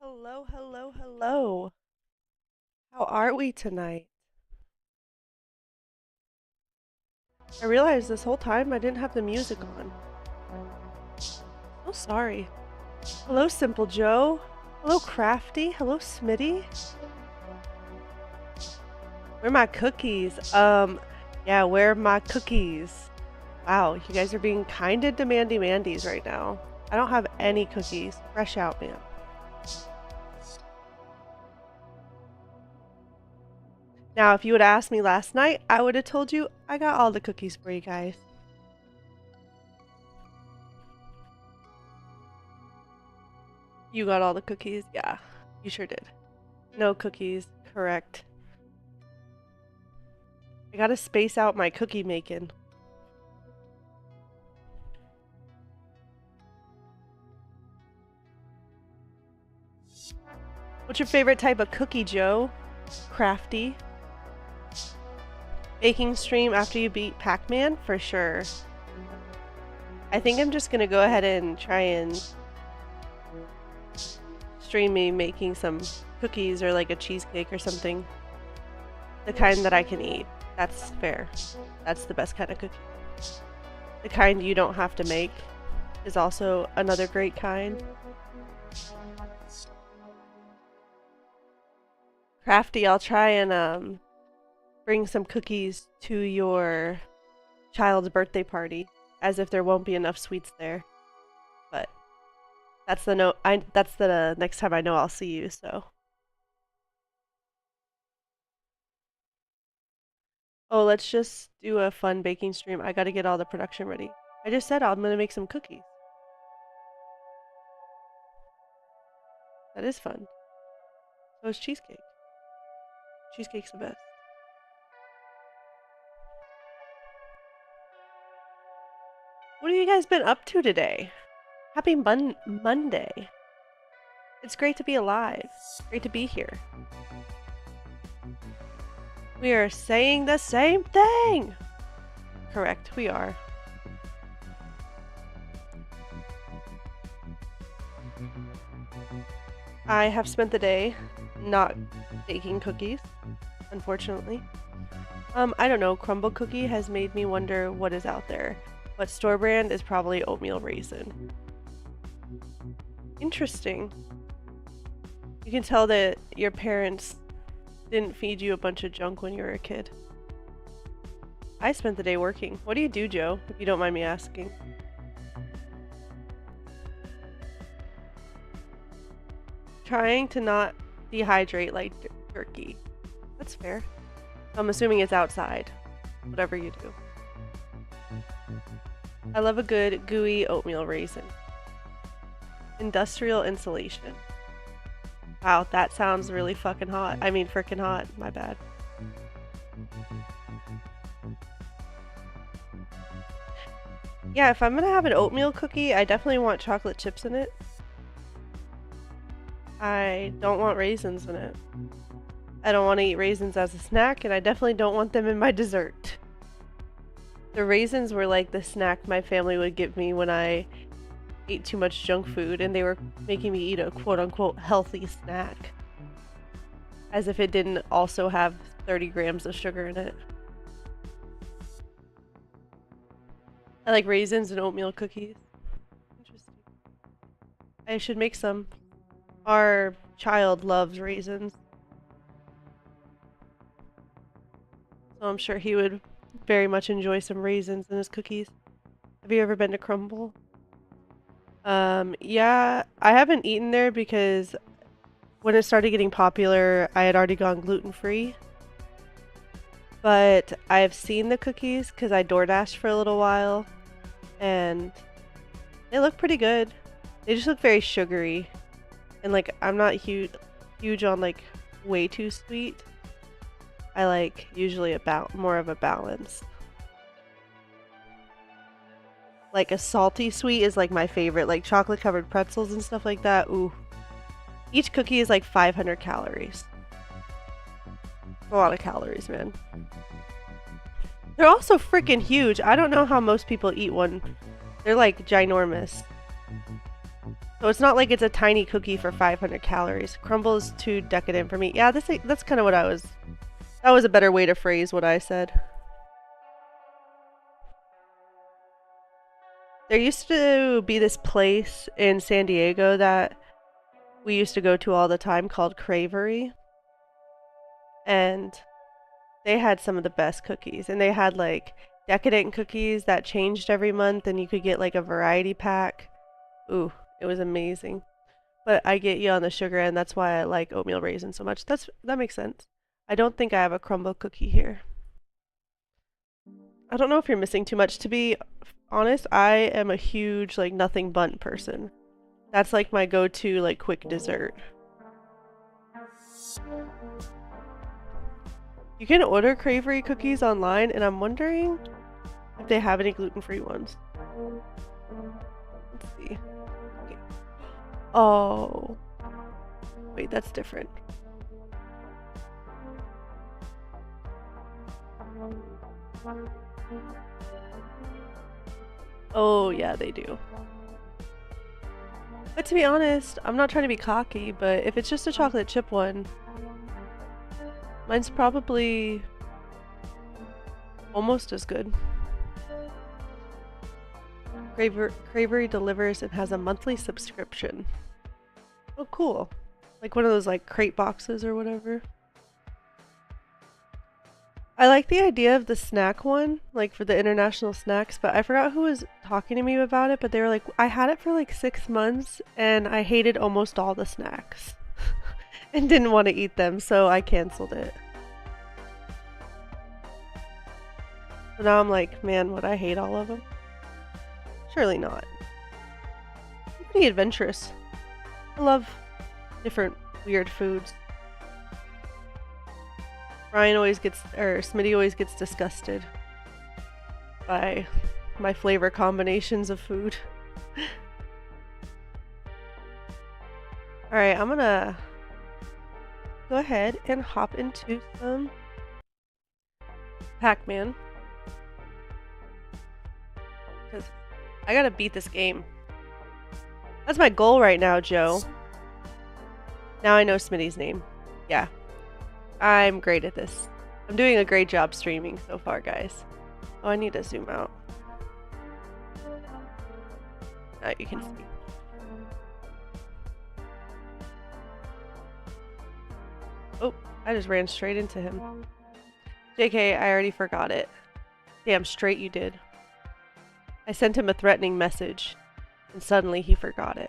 Hello, hello, hello. How are we tonight? I realized this whole time I didn't have the music on. Oh, sorry. Hello, Simple Joe. Hello, Crafty. Hello, Smitty. Where are my cookies? Yeah, where are my cookies? Wow, you guys are being kinda demandy-mandies right now. I don't have any cookies. Fresh out, man. Now, if you would ask me last night, I would have told you I got all the cookies for you guys. You got all the cookies? Yeah, you sure did. No cookies, correct. I gotta space out my cookie making. What's your favorite type of cookie, Joe? Crafty. Baking stream after you beat Pac-Man? For sure. I think I'm just gonna go ahead and try and stream me making some cookies or like a cheesecake or something. The kind that I can eat. That's fair. That's the best kind of cookie. The kind you don't have to make is also another great kind. Crafty, I'll try and bring some cookies to your child's birthday party, as if there won't be enough sweets there. But that's the next time I know I'll see you, so. Oh, let's just do a fun baking stream. I gotta get all the production ready. I just said I'm gonna make some cookies. That is fun. So is cheesecake. Cheesecake's the best. What have you guys been up to today? Happy Monday. It's great to be alive. Great to be here. We are saying the same thing! Correct, we are. I have spent the day not baking cookies, unfortunately. I don't know, crumble cookie has made me wonder what is out there. But store brand is probably oatmeal raisin. Interesting. You can tell that your parents didn't feed you a bunch of junk when you were a kid. I spent the day working. What do you do, Joe, if you don't mind me asking? Trying to not dehydrate like jerky. That's fair. I'm assuming it's outside. Whatever you do. I love a good gooey oatmeal raisin. Industrial insulation. Wow, that sounds really fucking hot. I mean, frickin' hot. My bad. Yeah, if I'm gonna have an oatmeal cookie, I definitely want chocolate chips in it. I don't want raisins in it. I don't want to eat raisins as a snack, and I definitely don't want them in my dessert. The raisins were like the snack my family would give me when I ate too much junk food, and they were making me eat a quote-unquote healthy snack. As if it didn't also have 30 grams of sugar in it. I like raisins and oatmeal cookies. Interesting. I should make some. Our child loves raisins. So I'm sure he would very much enjoy some raisins in his cookies. Have you ever been to Crumble? Yeah, I haven't eaten there because when it started getting popular, I had already gone gluten-free. but I've seen the cookies because I DoorDashed for a little while, and they look pretty good. They just look very sugary, and like I'm not huge on like way too sweet. I like usually more of a balance. Like a salty sweet is like my favorite, like chocolate covered pretzels and stuff like that. Ooh. Each cookie is like 500 calories. A lot of calories, man. They're also freaking huge. I don't know how most people eat one. They're like ginormous. So it's not like it's a tiny cookie for 500 calories. Crumble is too decadent for me. Yeah, that's kind of what that was a better way to phrase what I said. There used to be this place in San Diego that we used to go to all the time called Cravery. And they had some of the best cookies. And they had like decadent cookies that changed every month, and you could get like a variety pack. Ooh, it was amazing. But I get you on the sugar, and that's why I like oatmeal raisin so much. That makes sense. I don't think I have a crumble cookie here. I don't know if you're missing too much. To be honest, I am a huge like nothing bundt person. That's like my go-to like quick dessert. You can order Cravery cookies online, and I'm wondering if they have any gluten-free ones. Let's see. Okay. Oh. Wait, that's different. Oh, yeah, they do. But to be honest, I'm not trying to be cocky, but if it's just a chocolate chip one, mine's probably almost as good. Cravery delivers and has a monthly subscription. Oh, cool. Like one of those like crate boxes or whatever. I like the idea of the snack one, like for the international snacks, but I forgot who was talking to me about it, but they were like, I had it for like 6 months and I hated almost all the snacks and didn't want to eat them, so I canceled it. So now I'm like, man, would I hate all of them? Surely not. I'm pretty adventurous. I love different weird foods. Smitty always gets disgusted by my flavor combinations of food. Alright, I'm gonna go ahead and hop into some Pac-Man. Because I gotta beat this game. That's my goal right now, Joe. Now I know Smitty's name. Yeah. I'm great at this. I'm doing a great job streaming so far, guys. Oh, I need to zoom out. Now you can see. Oh, I just ran straight into him. JK, I already forgot it. Damn straight you did. I sent him a threatening message, and suddenly he forgot it.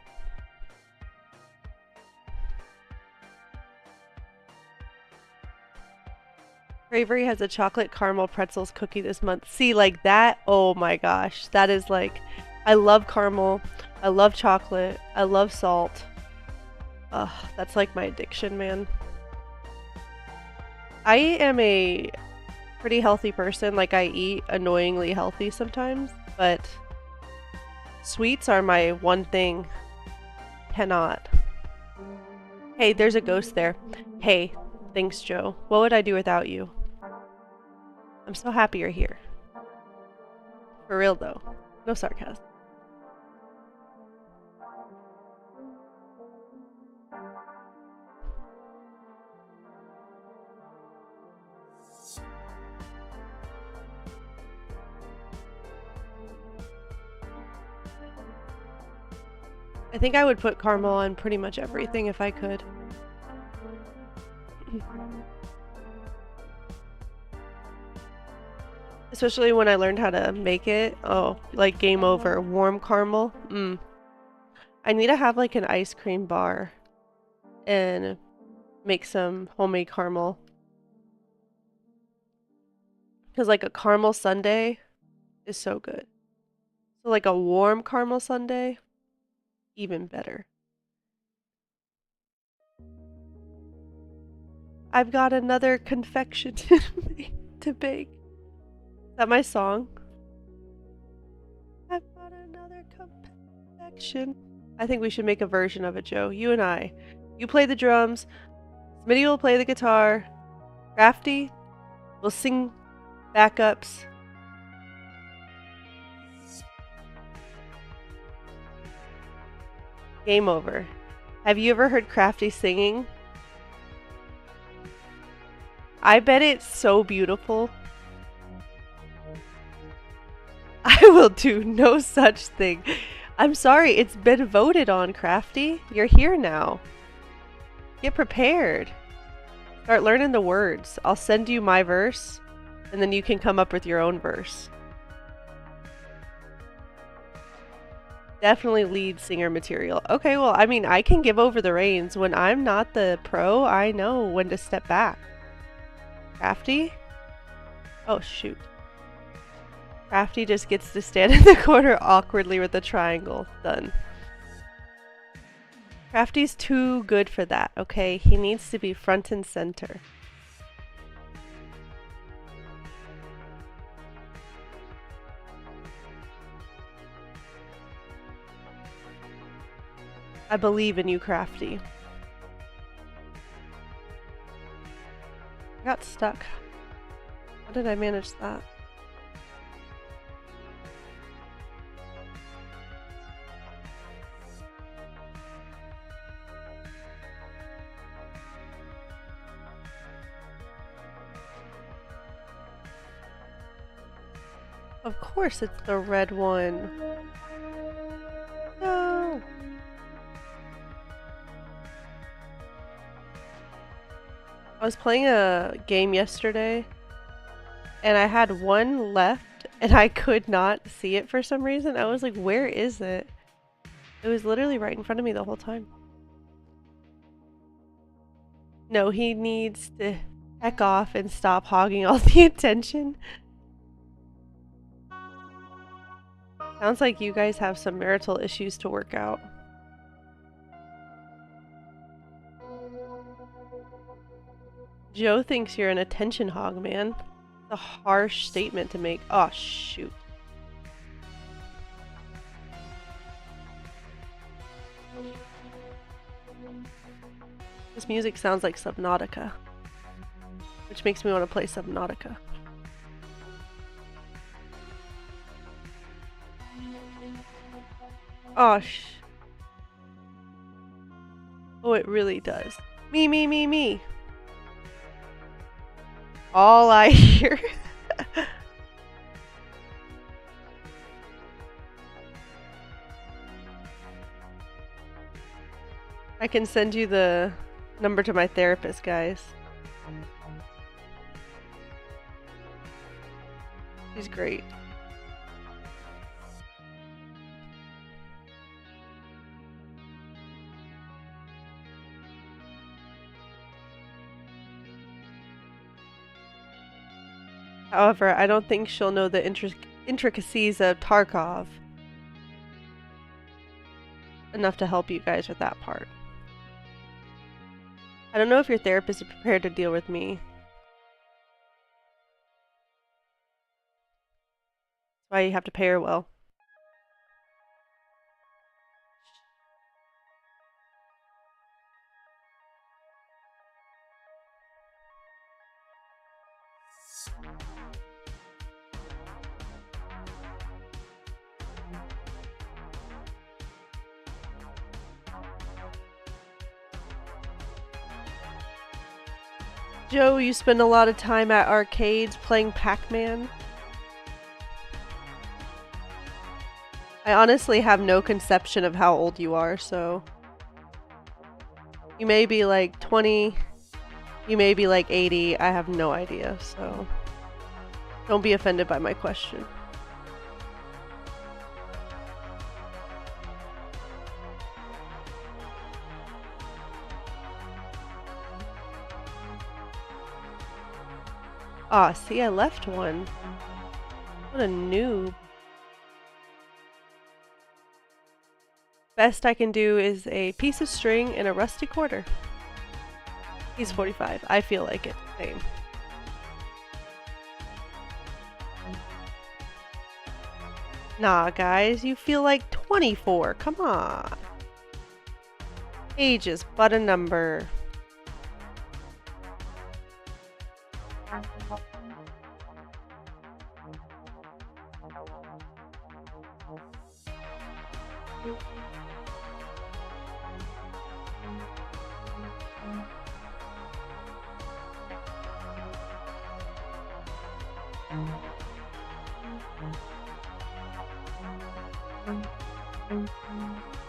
Cravery has a chocolate caramel pretzels cookie this month. See, like that? Oh my gosh. That is like... I love caramel. I love chocolate. I love salt. Ugh, that's like my addiction, man. I am a pretty healthy person. Like, I eat annoyingly healthy sometimes. But sweets are my one thing. Cannot. Hey, there's a ghost there. Hey, thanks, Joe. What would I do without you? I'm so happy you're here. For real though. No sarcasm. I think I would put caramel on pretty much everything if I could. Especially when I learned how to make it. Oh, like game over. Warm caramel. I need to have like an ice cream bar and make some homemade caramel. Because like a caramel sundae is so good. So like a warm caramel sundae, even better. I've got another confection to bake. Is that my song? I've got another confection. I think we should make a version of it, Joe. You and I. You play the drums. Smitty will play the guitar. Crafty will sing backups. Game over. Have you ever heard Crafty singing? I bet it's so beautiful. I will do no such thing. I'm sorry, it's been voted on, Crafty. You're here now. Get prepared. Start learning the words. I'll send you my verse, and then you can come up with your own verse. Definitely lead singer material. Okay, well, I mean, I can give over the reins. When I'm not the pro, I know when to step back. Crafty? Oh, shoot. Crafty just gets to stand in the corner awkwardly with a triangle. Done. Crafty's too good for that, okay? He needs to be front and center. I believe in you, Crafty. I got stuck. How did I manage that? Of course it's the red one. No! I was playing a game yesterday and I had one left and I could not see it for some reason. I was like, where is it? It was literally right in front of me the whole time. No, he needs to heck off and stop hogging all the attention. Sounds like you guys have some marital issues to work out. Joe thinks you're an attention hog, man. It's a harsh statement to make. Oh, shoot. This music sounds like Subnautica, which makes me want to play Subnautica. Oh, oh, it really does. Me, me, me, me. All I hear. I can send you the number to my therapist, guys. She's great. However, I don't think she'll know the intricacies of Tarkov enough to help you guys with that part. I don't know if your therapist is prepared to deal with me. That's why you have to pay her well. Joe, you spend a lot of time at arcades playing Pac-Man. I honestly have no conception of how old you are, so... You may be like 20, you may be like 80, I have no idea, so... Don't be offended by my question. Ah, see, I left one. What a noob. Best I can do is a piece of string and a rusty quarter. He's 45. I feel like it. Same. Nah, guys, you feel like 24. Come on. Age is but a number.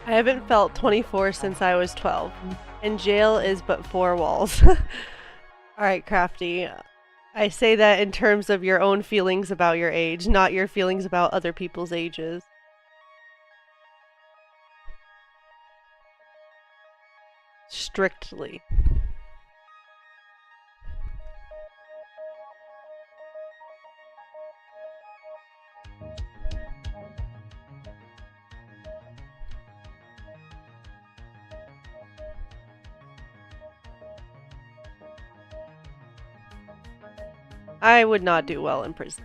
I haven't felt 24 since I was 12, and jail is but 4 walls. Alright, Crafty. I say that in terms of your own feelings about your age, not your feelings about other people's ages. Strictly. I would not do well in prison.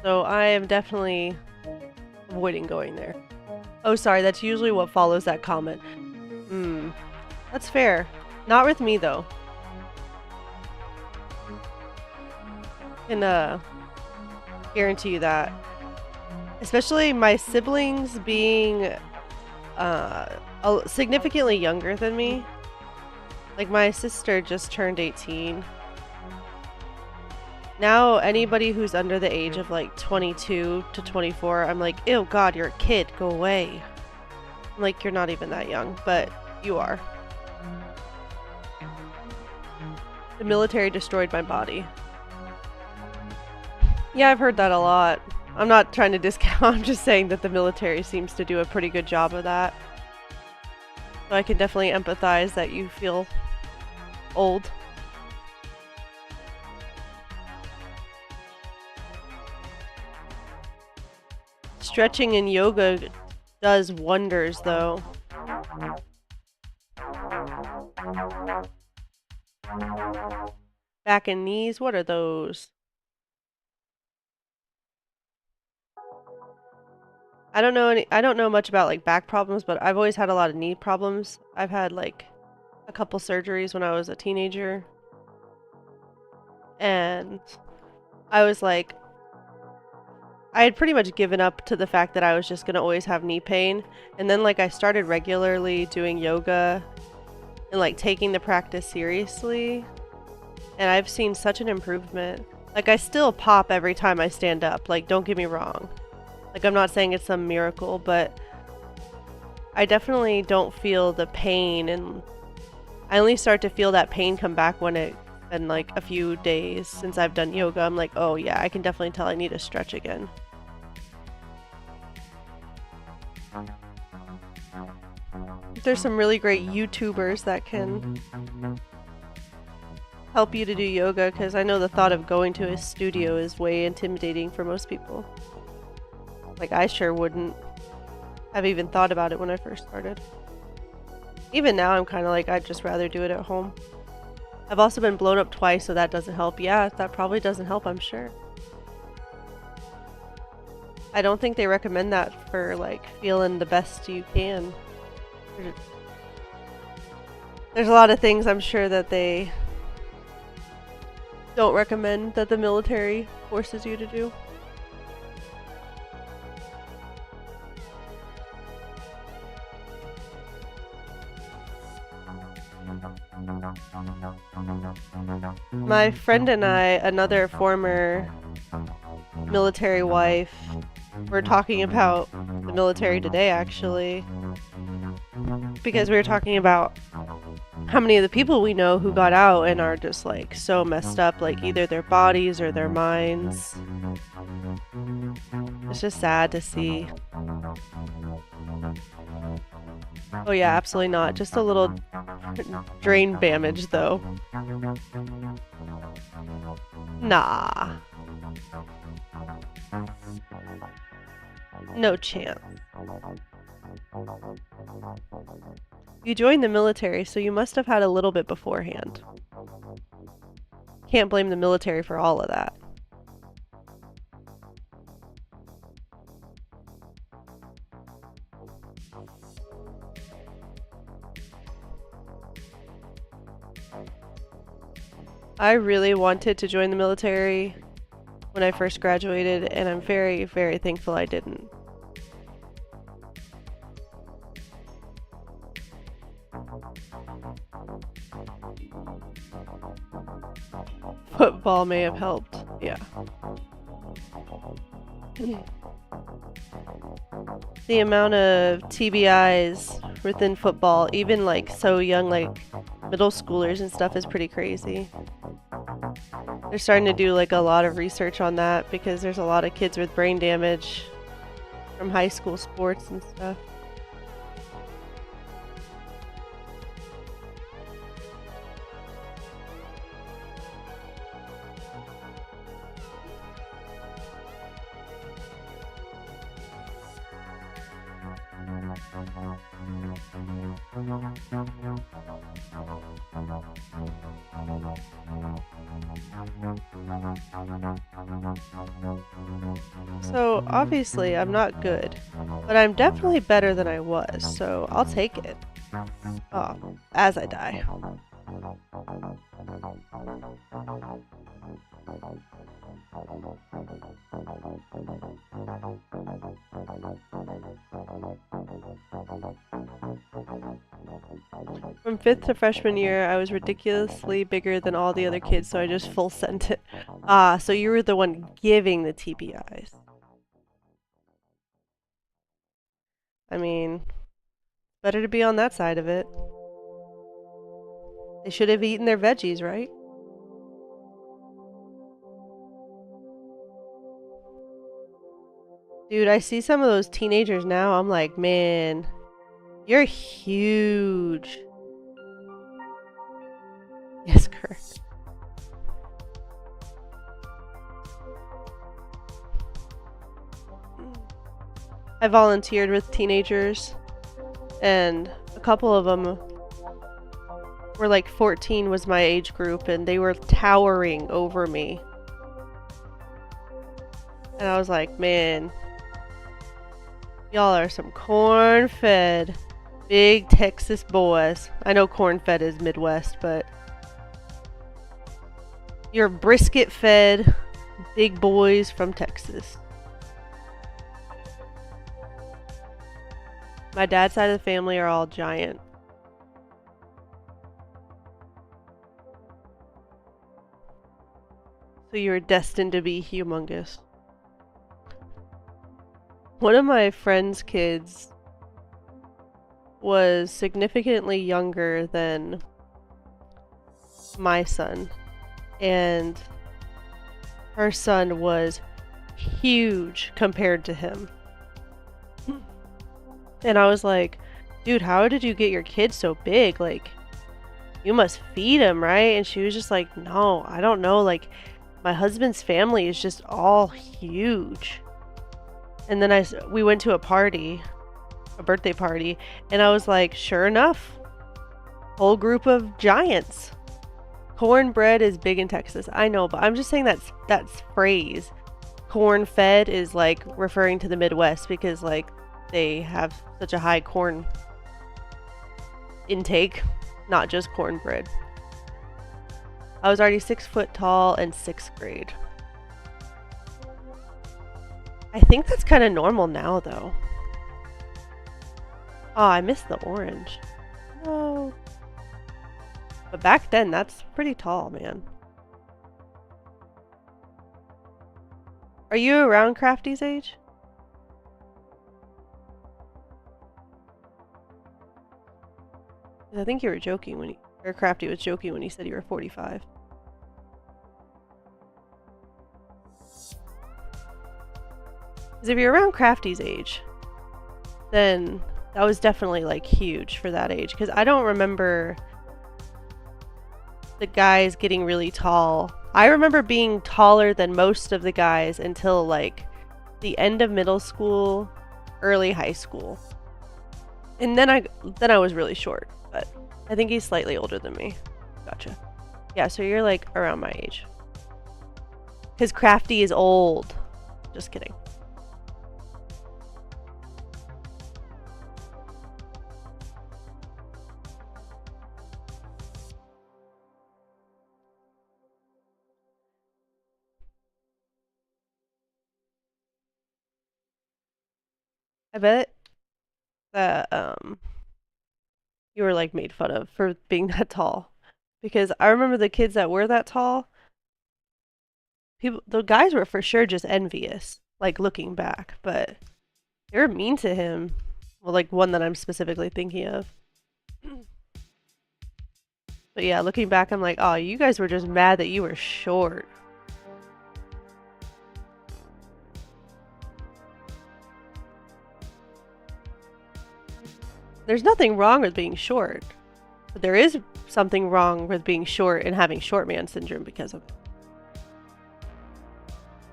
So I am definitely avoiding going there. Oh, sorry, that's usually what follows that comment. That's fair. Not with me, though. I can, guarantee you that. Especially my siblings being, significantly younger than me. Like, my sister just turned 18. Now, anybody who's under the age of like 22 to 24, I'm like, ew, God, you're a kid, go away. I'm like, you're not even that young, but you are. The military destroyed my body. Yeah, I've heard that a lot. I'm not trying to discount, I'm just saying that the military seems to do a pretty good job of that. So I can definitely empathize that you feel old. Stretching and yoga does wonders, though. Back and knees, what are those? I don't know much about like back problems, but I've always had a lot of knee problems. I've had like a couple surgeries when I was a teenager. And I was like, I had pretty much given up to the fact that I was just gonna always have knee pain. And then like I started regularly doing yoga and like taking the practice seriously. And I've seen such an improvement. Like I still pop every time I stand up, like don't get me wrong. Like I'm not saying it's some miracle, but I definitely don't feel the pain, and I only start to feel that pain come back when it's been like a few days since I've done yoga. I'm like, oh yeah, I can definitely tell I need to stretch again. There's some really great YouTubers that can help you to do yoga, because I know the thought of going to a studio is way intimidating for most people. Like I sure wouldn't have even thought about it when I first started. Even now I'm kind of like, I'd just rather do it at home. I've also been blown up twice, so that doesn't help. Yeah, that probably doesn't help, I'm sure. I don't think they recommend that for like feeling the best you can. There's a lot of things I'm sure that they don't recommend that the military forces you to do. My friend and I, another former military wife, were talking about the military today, actually, because we were talking about how many of the people we know who got out and are just like so messed up, like either their bodies or their minds. It's just sad to see. Oh yeah, absolutely not. Just a little drain damage though. Nah. No chance. You joined the military, so you must have had a little bit beforehand. Can't blame the military for all of that. I really wanted to join the military when I first graduated, and I'm very, very thankful I didn't. Football may have helped, yeah. The amount of TBIs within football, even like so young, like middle schoolers and stuff, is pretty crazy. They're starting to do like a lot of research on that because there's a lot of kids with brain damage from high school sports and stuff. So obviously I'm not good, but I'm definitely better than I was, so I'll take it. As I die. From 5th to freshman year, I was ridiculously bigger than all the other kids, so I just full sent it. So you were the one giving the TBIs. I mean, better to be on that side of it. They should have eaten their veggies, right? Dude, I see some of those teenagers now, I'm like, man, you're huge. Yes, Kurt. I volunteered with teenagers, and a couple of them were like 14 was my age group, and they were towering over me. And I was like, man, y'all are some corn-fed, big Texas boys. I know corn-fed is Midwest, but you're brisket-fed big boys from Texas. My dad's side of the family are all giant. So you were destined to be humongous. One of my friend's kids was significantly younger than my son, and her son was huge compared to him. And I was like, dude, how did you get your kid so big? Like, you must feed him, right? And she was just like, no, I don't know. Like, my husband's family is just all huge. And then we went to a party, a birthday party, and I was like, sure enough, whole group of giants. Cornbread is big in Texas. I know, but I'm just saying that's phrase. Corn-fed is like referring to the Midwest because like they have such a high corn intake, not just cornbread. I was already 6 foot tall in 6th grade. I think that's kind of normal now, though. Oh, I missed the orange. No. But back then, that's pretty tall, man. Are you around Crafty's age? I think you were joking when or Crafty was joking when he said you were 45. Because if you're around Crafty's age, then That was definitely like huge for that age because I don't remember the guys getting really tall. I remember being taller than most of the guys until like the end of middle school, early high school. And then I was really short, but I think he's slightly older than me. Gotcha. Yeah, so you're like around my age. Cuz Crafty is old. Just kidding. I bet that you were like made fun of for being that tall. Because I remember the kids that were that tall, the guys were for sure just envious, like looking back, but they were mean to him. Well, like one that I'm specifically thinking of. But yeah, looking back, I'm like, oh, you guys were just mad that you were short. There's nothing wrong with being short, but there is something wrong with being short and having short man syndrome because of it.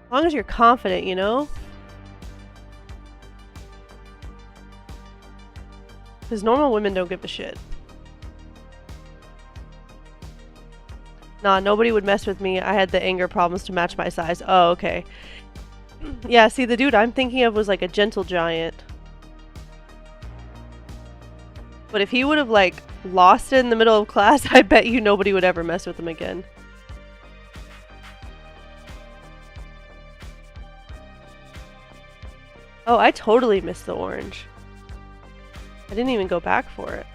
As long as you're confident, you know? Because normal women don't give a shit. Nah, nobody would mess with me. I had the anger problems to match my size. Oh, okay. Yeah, see, the dude I'm thinking of was like a gentle giant. But if he would have like lost it in the middle of class, I bet you nobody would ever mess with him again. Oh, I totally missed the orange. I didn't even go back for it.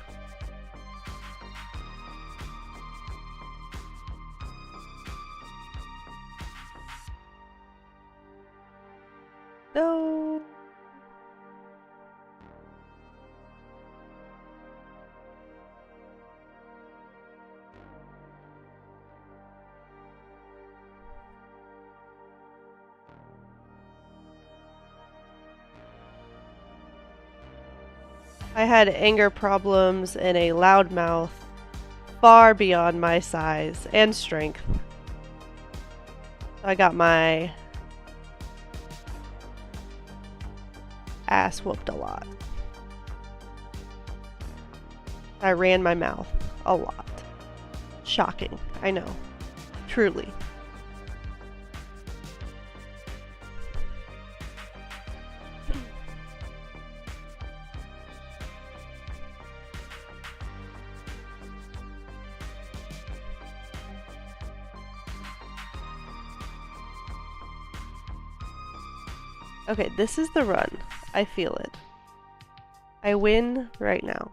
No. I had anger problems and a loud mouth far beyond my size and strength. I got my ass whooped a lot. I ran my mouth a lot. Shocking, I know. Truly. Okay, this is the run. I feel it. I win right now.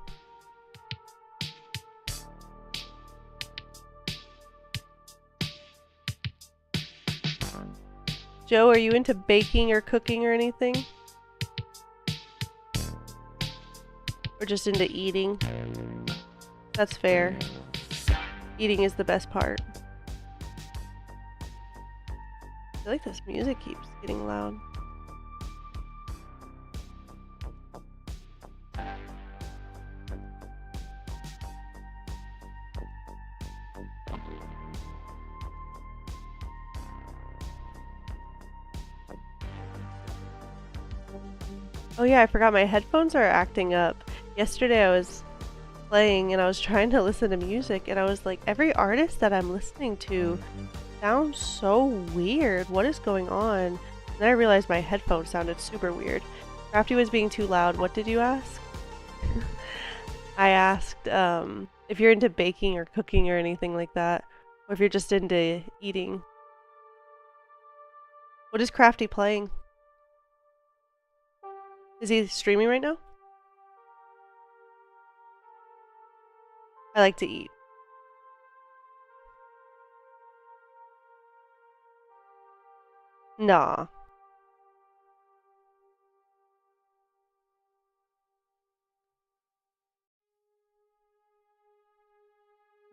Joe, are you into baking or cooking or anything? Or just into eating? That's fair. Eating is the best part. I feel like this music keeps getting loud. Oh yeah, I forgot my headphones are acting up. Yesterday I was playing and I was trying to listen to music and I was like, every artist that I'm listening to sounds so weird. What is going on? And then I realized my headphones sounded super weird. Crafty was being too loud. What did you ask? I asked if you're into baking or cooking or anything like that, or if you're just into eating. What is Crafty playing? Is he streaming right now? I like to eat. Nah.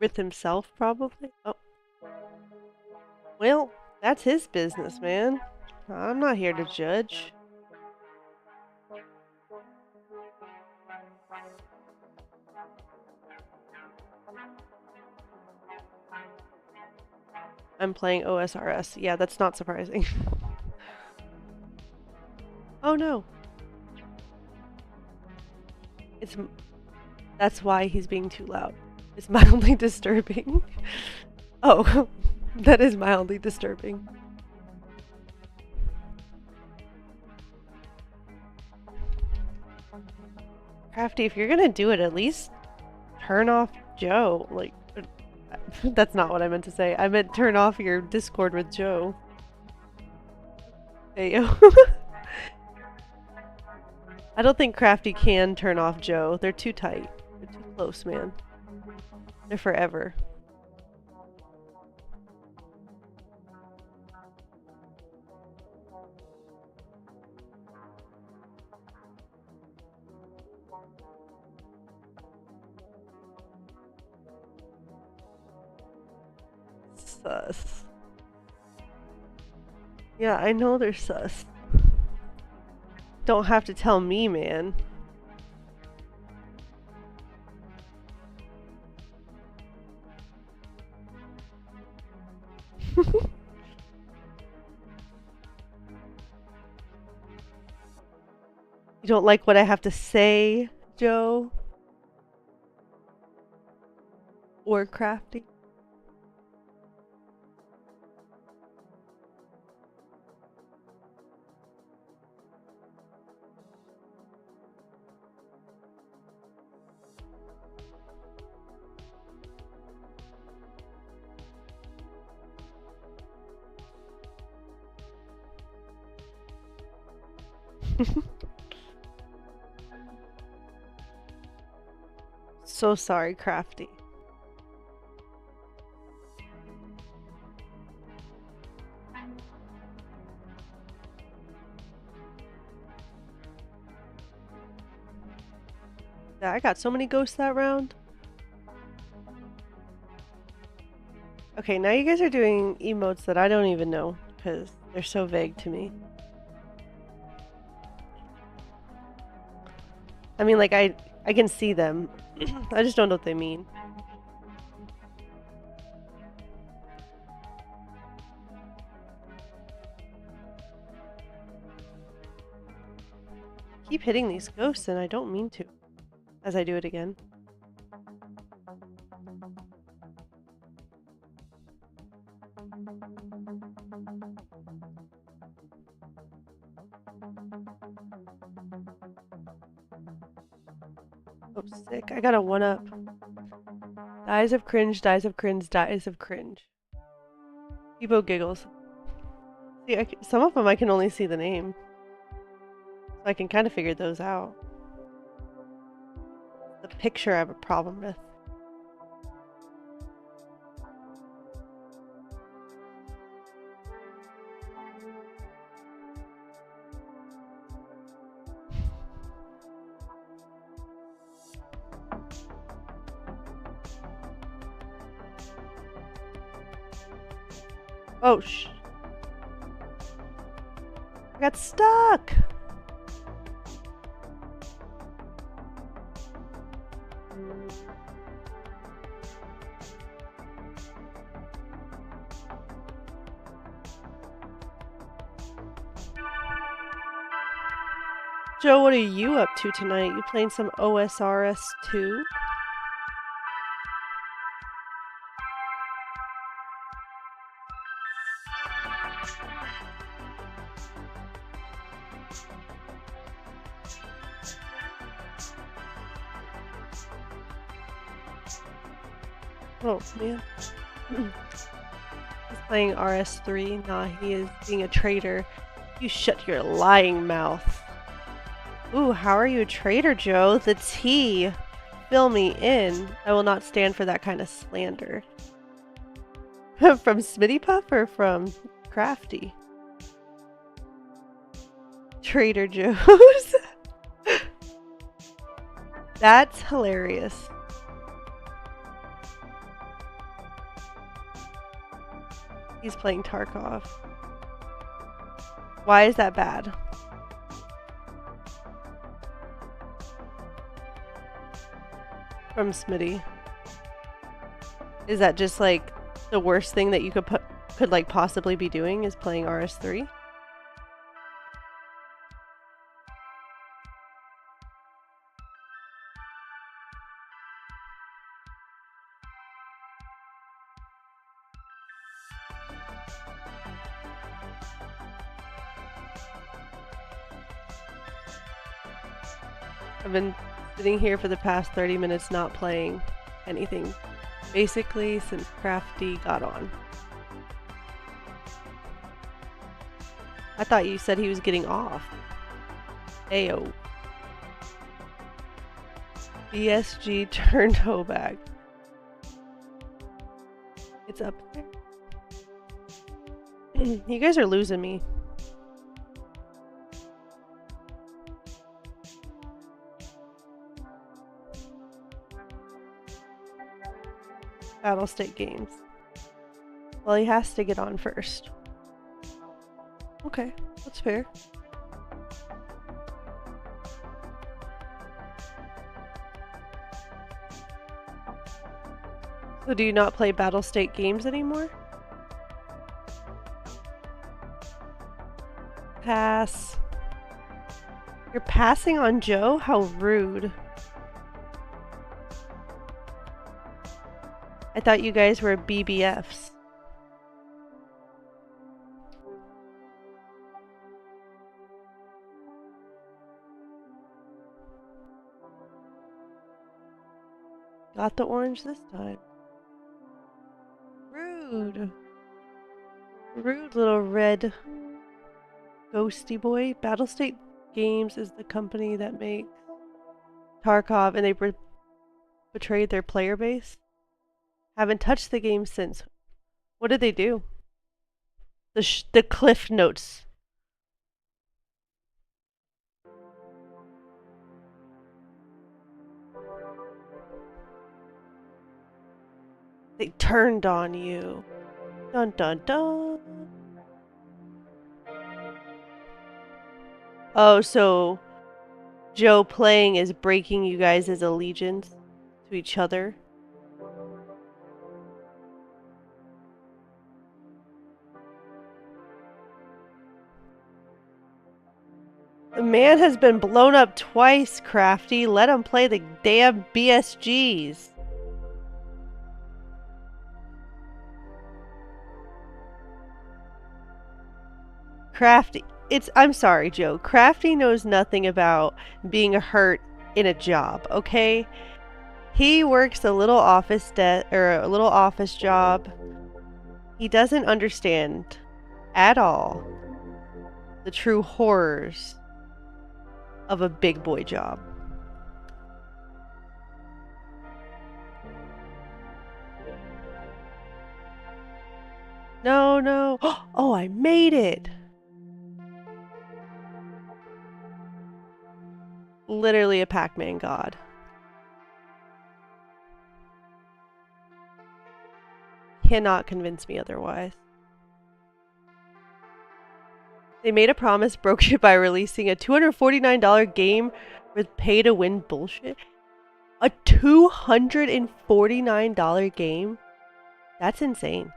With himself, probably? Oh. Well, that's his business, man. I'm not here to judge. I'm playing OSRS. Yeah, that's not surprising. Oh no. That's why he's being too loud. It's mildly disturbing. Oh, that is mildly disturbing. Crafty, if you're gonna do it, at least turn off Joe. Like, that's not what I meant to say. I meant turn off your Discord with Joe. Hey, yo. I don't think Crafty can turn off Joe. They're too tight. They're too close, man. They're forever. Sus. Yeah, I know they're sus. Don't have to tell me, man. You don't like what I have to say, Joe? Or Crafty? So sorry, Crafty. Yeah, I got so many ghosts that round. Okay, now you guys are doing emotes that I don't even know because they're so vague to me. I mean, like, I can see them. I just don't know what they mean. Keep hitting these ghosts and I don't mean to. As I do it again. Oh, sick. I got a 1-up. Dies of cringe, dies of cringe, dies of cringe. People giggles. See, some of them I can only see the name. So I can kind of figure those out. The picture I have a problem with. Oh, I got stuck! Joe, what are you up to tonight? You playing some OSRS 2? Oh, man. He's playing RS3. Nah, he is being a traitor. You shut your lying mouth. Ooh, how are you a traitor, Joe? The tea. Fill me in. I will not stand for that kind of slander. From Smitty Puff or from Crafty? Trader Joe's. That's hilarious. He's playing Tarkov. Why is that bad? From Smitty. Is that just like the worst thing that you could could like possibly be doing is playing RS3. I've been sitting here for the past 30 minutes not playing anything, basically since Crafty got on. I thought you said he was getting off. Ayo. BSG turned back. It's up there. You guys are losing me. Battle State Games. Well, he has to get on first. Okay, that's fair. So do you not play Battle State Games anymore? Pass. You're passing on Joe? How rude. I thought you guys were BBFs. Got the orange this time. Rude. Rude little red ghosty boy. Battle State Games is the company that makes Tarkov, and they betrayed their player base. Haven't touched the game since. What did they do? The cliff notes. They turned on you. Dun dun dun. Oh, so Joe playing is breaking you guys' allegiance to each other. The man has been blown up twice, Crafty. Let him play the damn BSGs. Crafty. I'm sorry, Joe. Crafty knows nothing about being hurt in a job, okay? He works a little office job. He doesn't understand at all the true horrors of a big boy job. No, no. Oh, I made it. Literally a Pac-Man god. Cannot convince me otherwise. They made a promise, broke it by releasing a $249 game with pay-to-win bullshit. A $249 game? That's insane.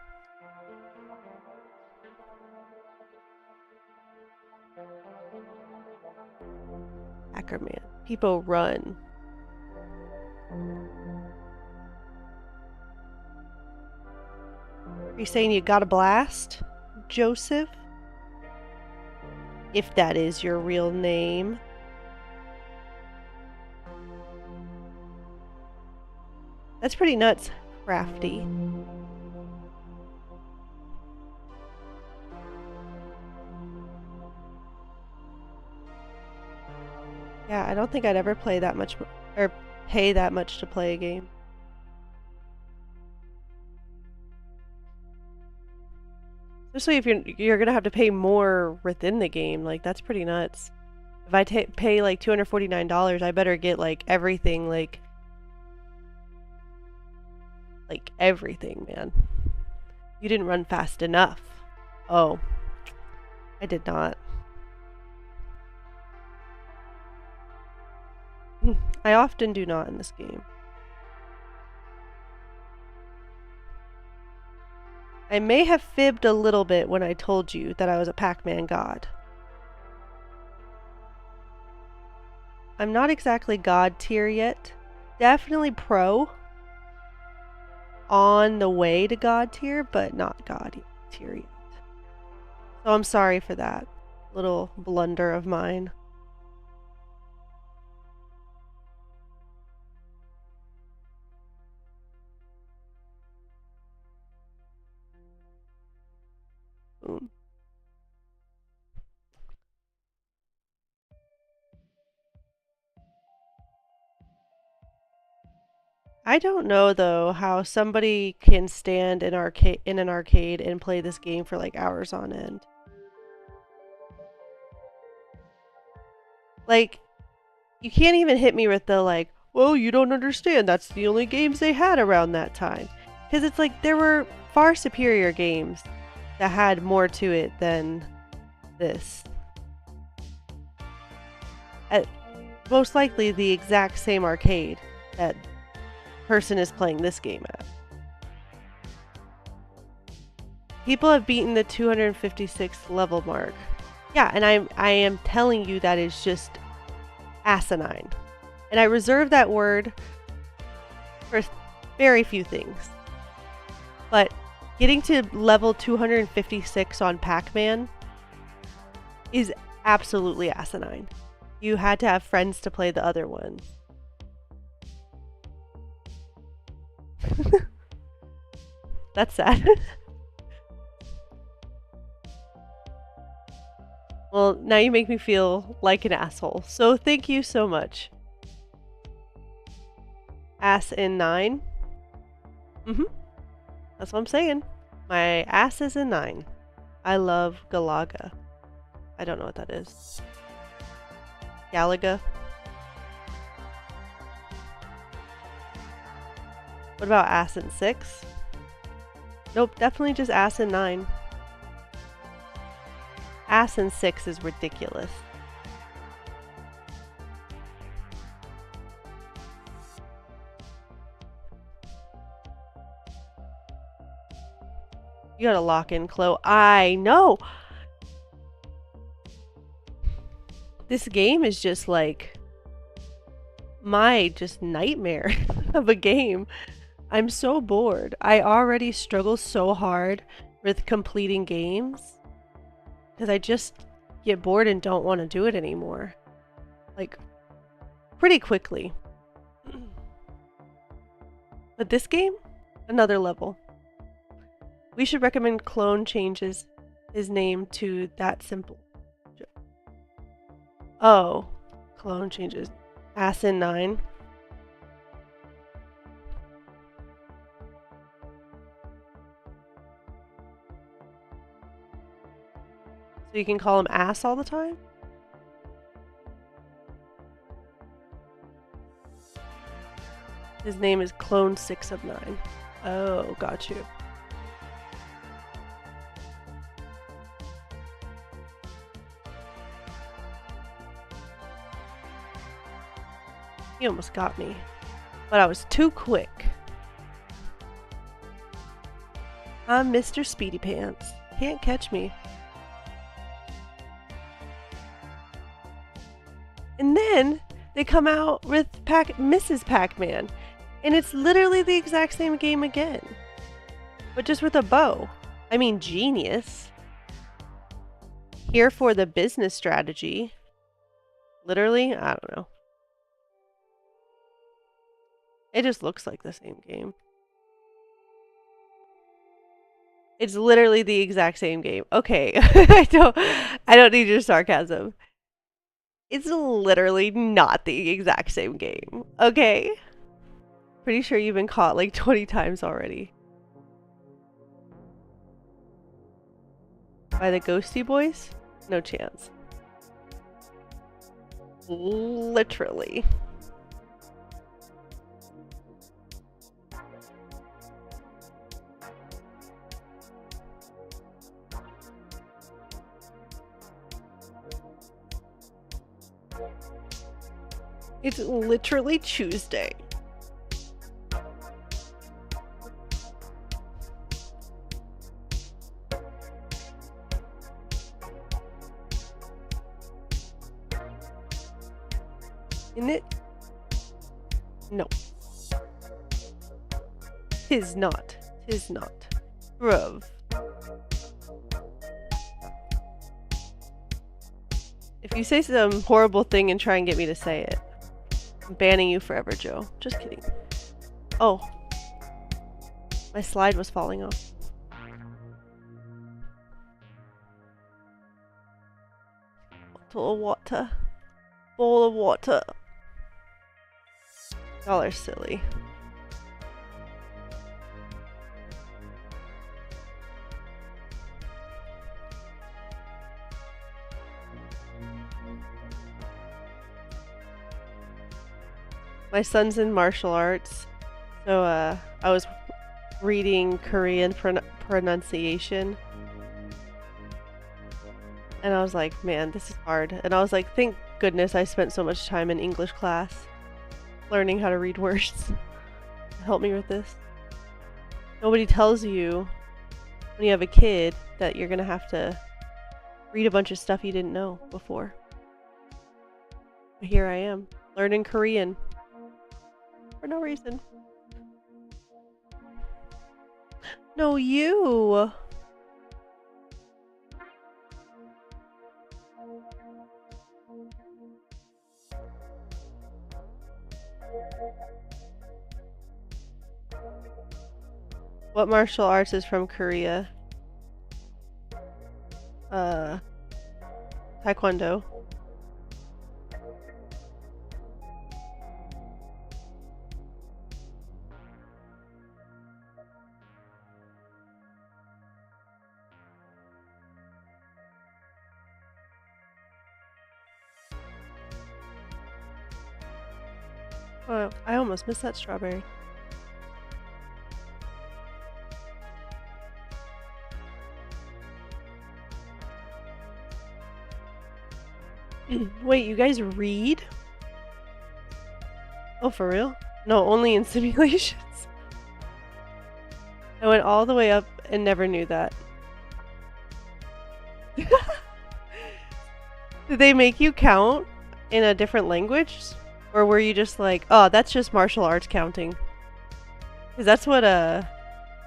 Hackerman. People run. Are you saying you got a blast, Joseph? If that is your real name. That's pretty nuts, Crafty. Yeah, I don't think I'd ever play that much or pay that much to play a game. Especially if you're gonna have to pay more within the game, like that's pretty nuts. If I pay like $249, I better get like everything, like everything, man. You didn't run fast enough. Oh, I did not. I often do not in this game. I may have fibbed a little bit when I told you that I was a Pac-Man god. I'm not exactly god tier yet. Definitely pro. On the way to god tier, but not god tier yet. So I'm sorry for that little blunder of mine. Boom. I don't know though how somebody can stand in an arcade and play this game for like hours on end. Like, you can't even hit me with the like, well, you don't understand, that's the only games they had around that time. Because it's like there were far superior games that had more to it than this. At most likely the exact same arcade that person is playing this game at. People have beaten the 256th level mark. Yeah, and I am telling you that is just asinine. And I reserve that word for very few things. But getting to level 256 on Pac-Man is absolutely asinine. You had to have friends to play the other ones. That's sad. Well, now you make me feel like an asshole. So thank you so much. Ass in 9. That's what I'm saying. My ass is in 9. I love Galaga. I don't know what that is. Galaga. What about ass in 6? Nope, definitely just ass in 9. Ass in 6 is ridiculous. You gotta lock in Chloe. I know! This game is just like my just nightmare of a game. I'm so bored. I already struggle so hard with completing games because I just get bored and don't want to do it anymore. Like, pretty quickly. But this game? Another level. We should recommend Clone changes his name to That Simple. Oh. Clone changes. Ass in 9. So you can call him ass all the time? His name is Clone 6 of 9. Oh, got you. He almost got me, but I was too quick. I'm Mr. Speedy Pants. Can't catch me. And then they come out with Mrs. Pac-Man, and it's literally the exact same game again, but just with a bow. I mean, genius. Here for the business strategy. Literally, I don't know. It just looks like the same game. It's literally the exact same game. Okay, I don't need your sarcasm. It's literally not the exact same game. Okay? Pretty sure you've been caught like 20 times already. By the Ghosty Boys? No chance. Literally. It's literally Tuesday. In it? No. Tis not. Tis not. Bruv. If you say some horrible thing and try and get me to say it, I'm banning you forever, Joe. Just kidding. Oh. My slide was falling off. Bottle of water. Bowl of water. Y'all are silly. My son's in martial arts, so I was reading Korean pronunciation, and I was like, man, this is hard. And I was like, thank goodness I spent so much time in English class learning how to read words to help me with this. Nobody tells you when you have a kid that you're gonna have to read a bunch of stuff you didn't know before. But here I am, learning Korean. For no reason. No, you! What martial arts is from Korea? Taekwondo. Oh, I almost missed that strawberry. Wait, you guys read? Oh, for real? No, only in simulations. I went all the way up and never knew that. Did they make you count in a different language? Or were you just like, oh, that's just martial arts counting? Because that's what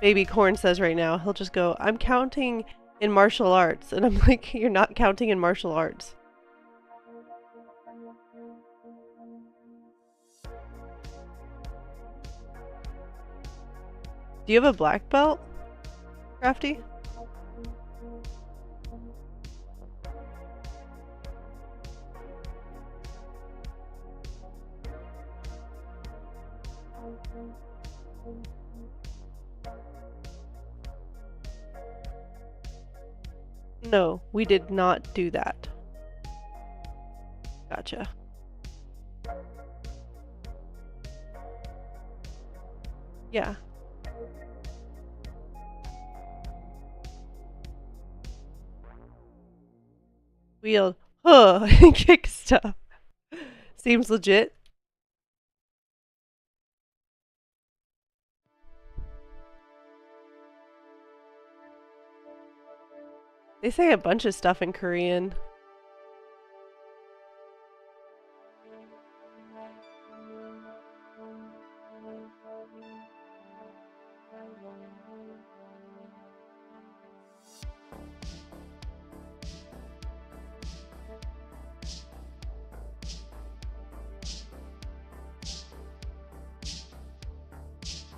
Baby Corn says right now. He'll just go, I'm counting in martial arts. And I'm like, you're not counting in martial arts. Do you have a black belt, Crafty? No, we did not do that. Gotcha. Yeah. Wield. Huh. Kick stuff. Seems legit. They say a bunch of stuff in Korean.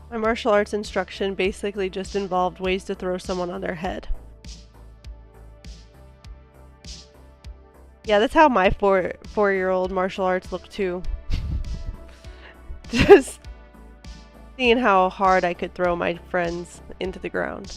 My martial arts instruction basically just involved ways to throw someone on their head. Yeah, that's how my four-year-old martial arts look too. Just seeing how hard I could throw my friends into the ground.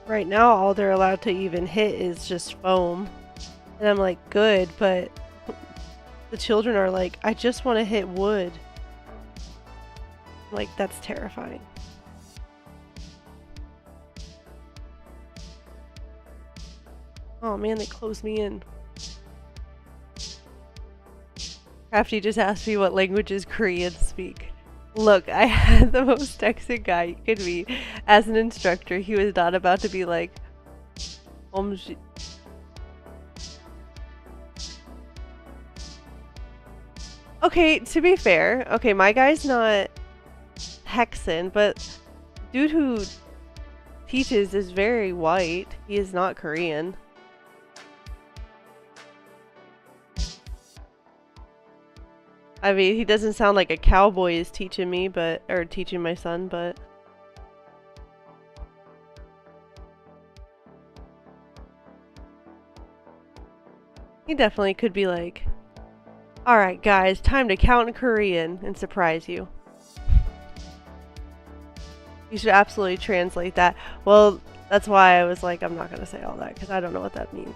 Right now, all they're allowed to even hit is just foam. And I'm like, good, but the children are like, I just want to hit wood. Like, that's terrifying. Oh man, they closed me in. Crafty just asked me what languages Koreans speak. Look, I had the most Texan guy you could be as an instructor. He was not about to be like, okay, to be fair, okay, my guy's not Texan, but dude who teaches is very white. He is not Korean. I mean, he doesn't sound like a cowboy is teaching me, but, or teaching my son, but. He definitely could be like, alright guys, time to count in Korean and surprise you. You should absolutely translate that. Well, that's why I was like, I'm not gonna say all that, because I don't know what that means.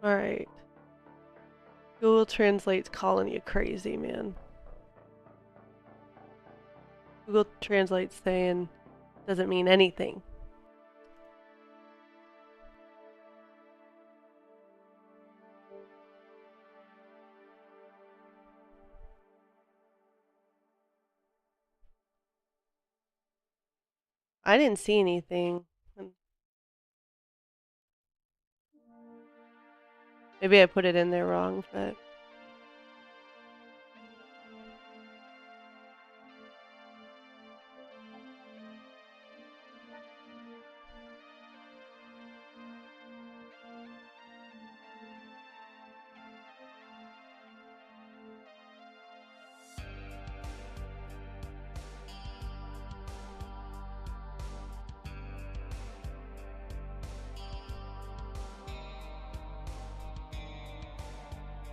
Alright. Google Translate's calling you crazy, man. Google Translate's saying doesn't mean anything. I didn't see anything. Maybe I put it in there wrong, but.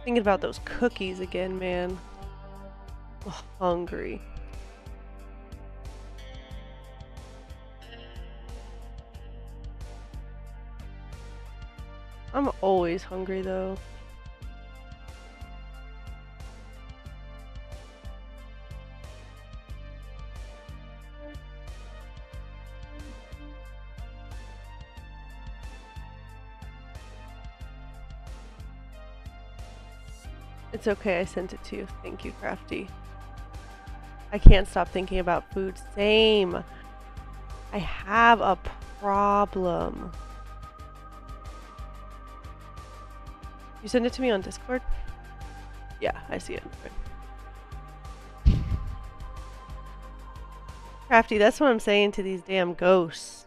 Thinking about those cookies again, man. Oh, hungry. I'm always hungry though. It's okay, I sent it to you. Thank you, Crafty. I can't stop thinking about food. Same. I have a problem. You send it to me on Discord? Yeah, I see it. Crafty, that's what I'm saying to these damn ghosts.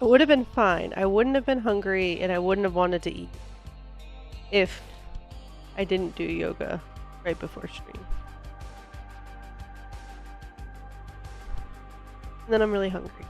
It would have been fine. I wouldn't have been hungry and I wouldn't have wanted to eat if I didn't do yoga right before stream. And then I'm really hungry.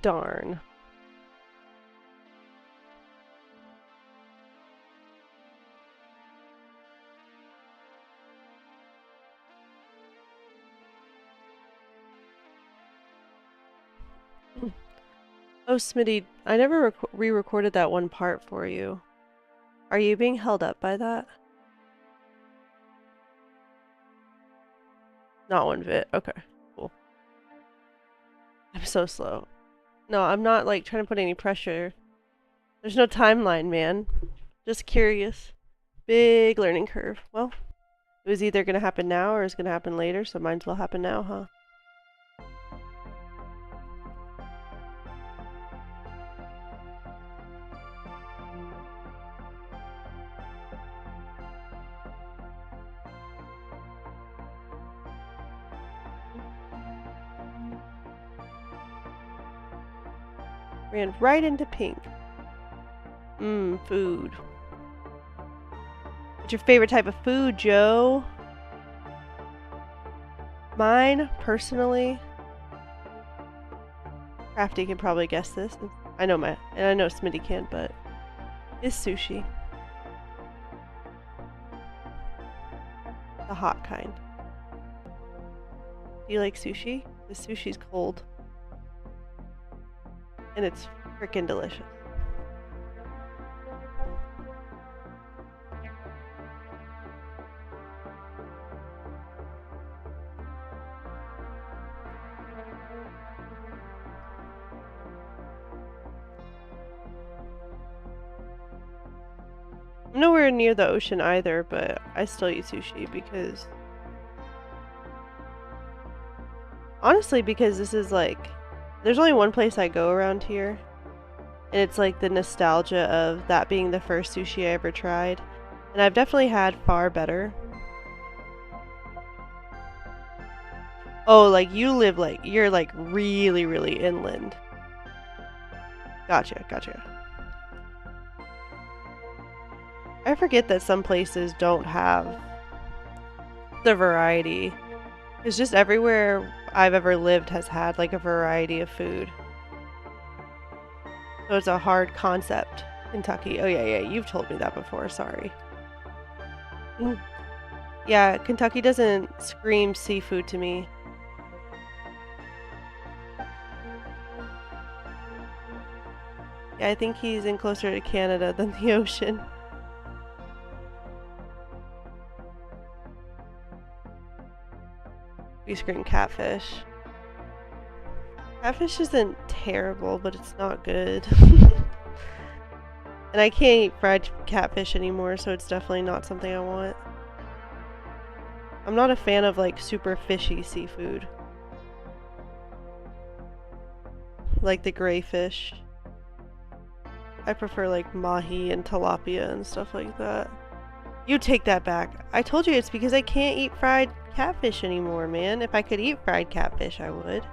Darn. Oh, Smitty, I never re-recorded that one part for you. Are you being held up by that? Not one bit. Okay, cool. I'm so slow. No, I'm not like trying to put any pressure. There's no timeline, man. Just curious. Big learning curve. Well, it was either gonna happen now or it's gonna happen later, so might as well happen now, huh? Ran right into pink. Food. What's your favorite type of food, Joe? Mine, personally, Crafty can probably guess this. I know Smitty can, but is sushi. The hot kind. Do you like sushi? The sushi's cold. And it's freaking delicious. I'm nowhere near the ocean either, but I still eat sushi because... Honestly, because this is like... There's only one place I go around here. And it's like the nostalgia of that being the first sushi I ever tried. And I've definitely had far better. Oh, like you live like... You're like really, really inland. Gotcha, gotcha. I forget that some places don't have the variety. It's just everywhere I've ever lived has had like a variety of food. So it's a hard concept. Kentucky. Oh yeah, you've told me that before, sorry. Yeah, Kentucky doesn't scream seafood to me. Yeah, I think he's in closer to Canada than the ocean. We scream catfish. Catfish isn't terrible, but it's not good. And I can't eat fried catfish anymore, so it's definitely not something I want. I'm not a fan of like super fishy seafood. Like the gray fish. I prefer like mahi and tilapia and stuff like that. You take that back. I told you it's because I can't eat fried catfish anymore, man. If I could eat fried catfish, I would.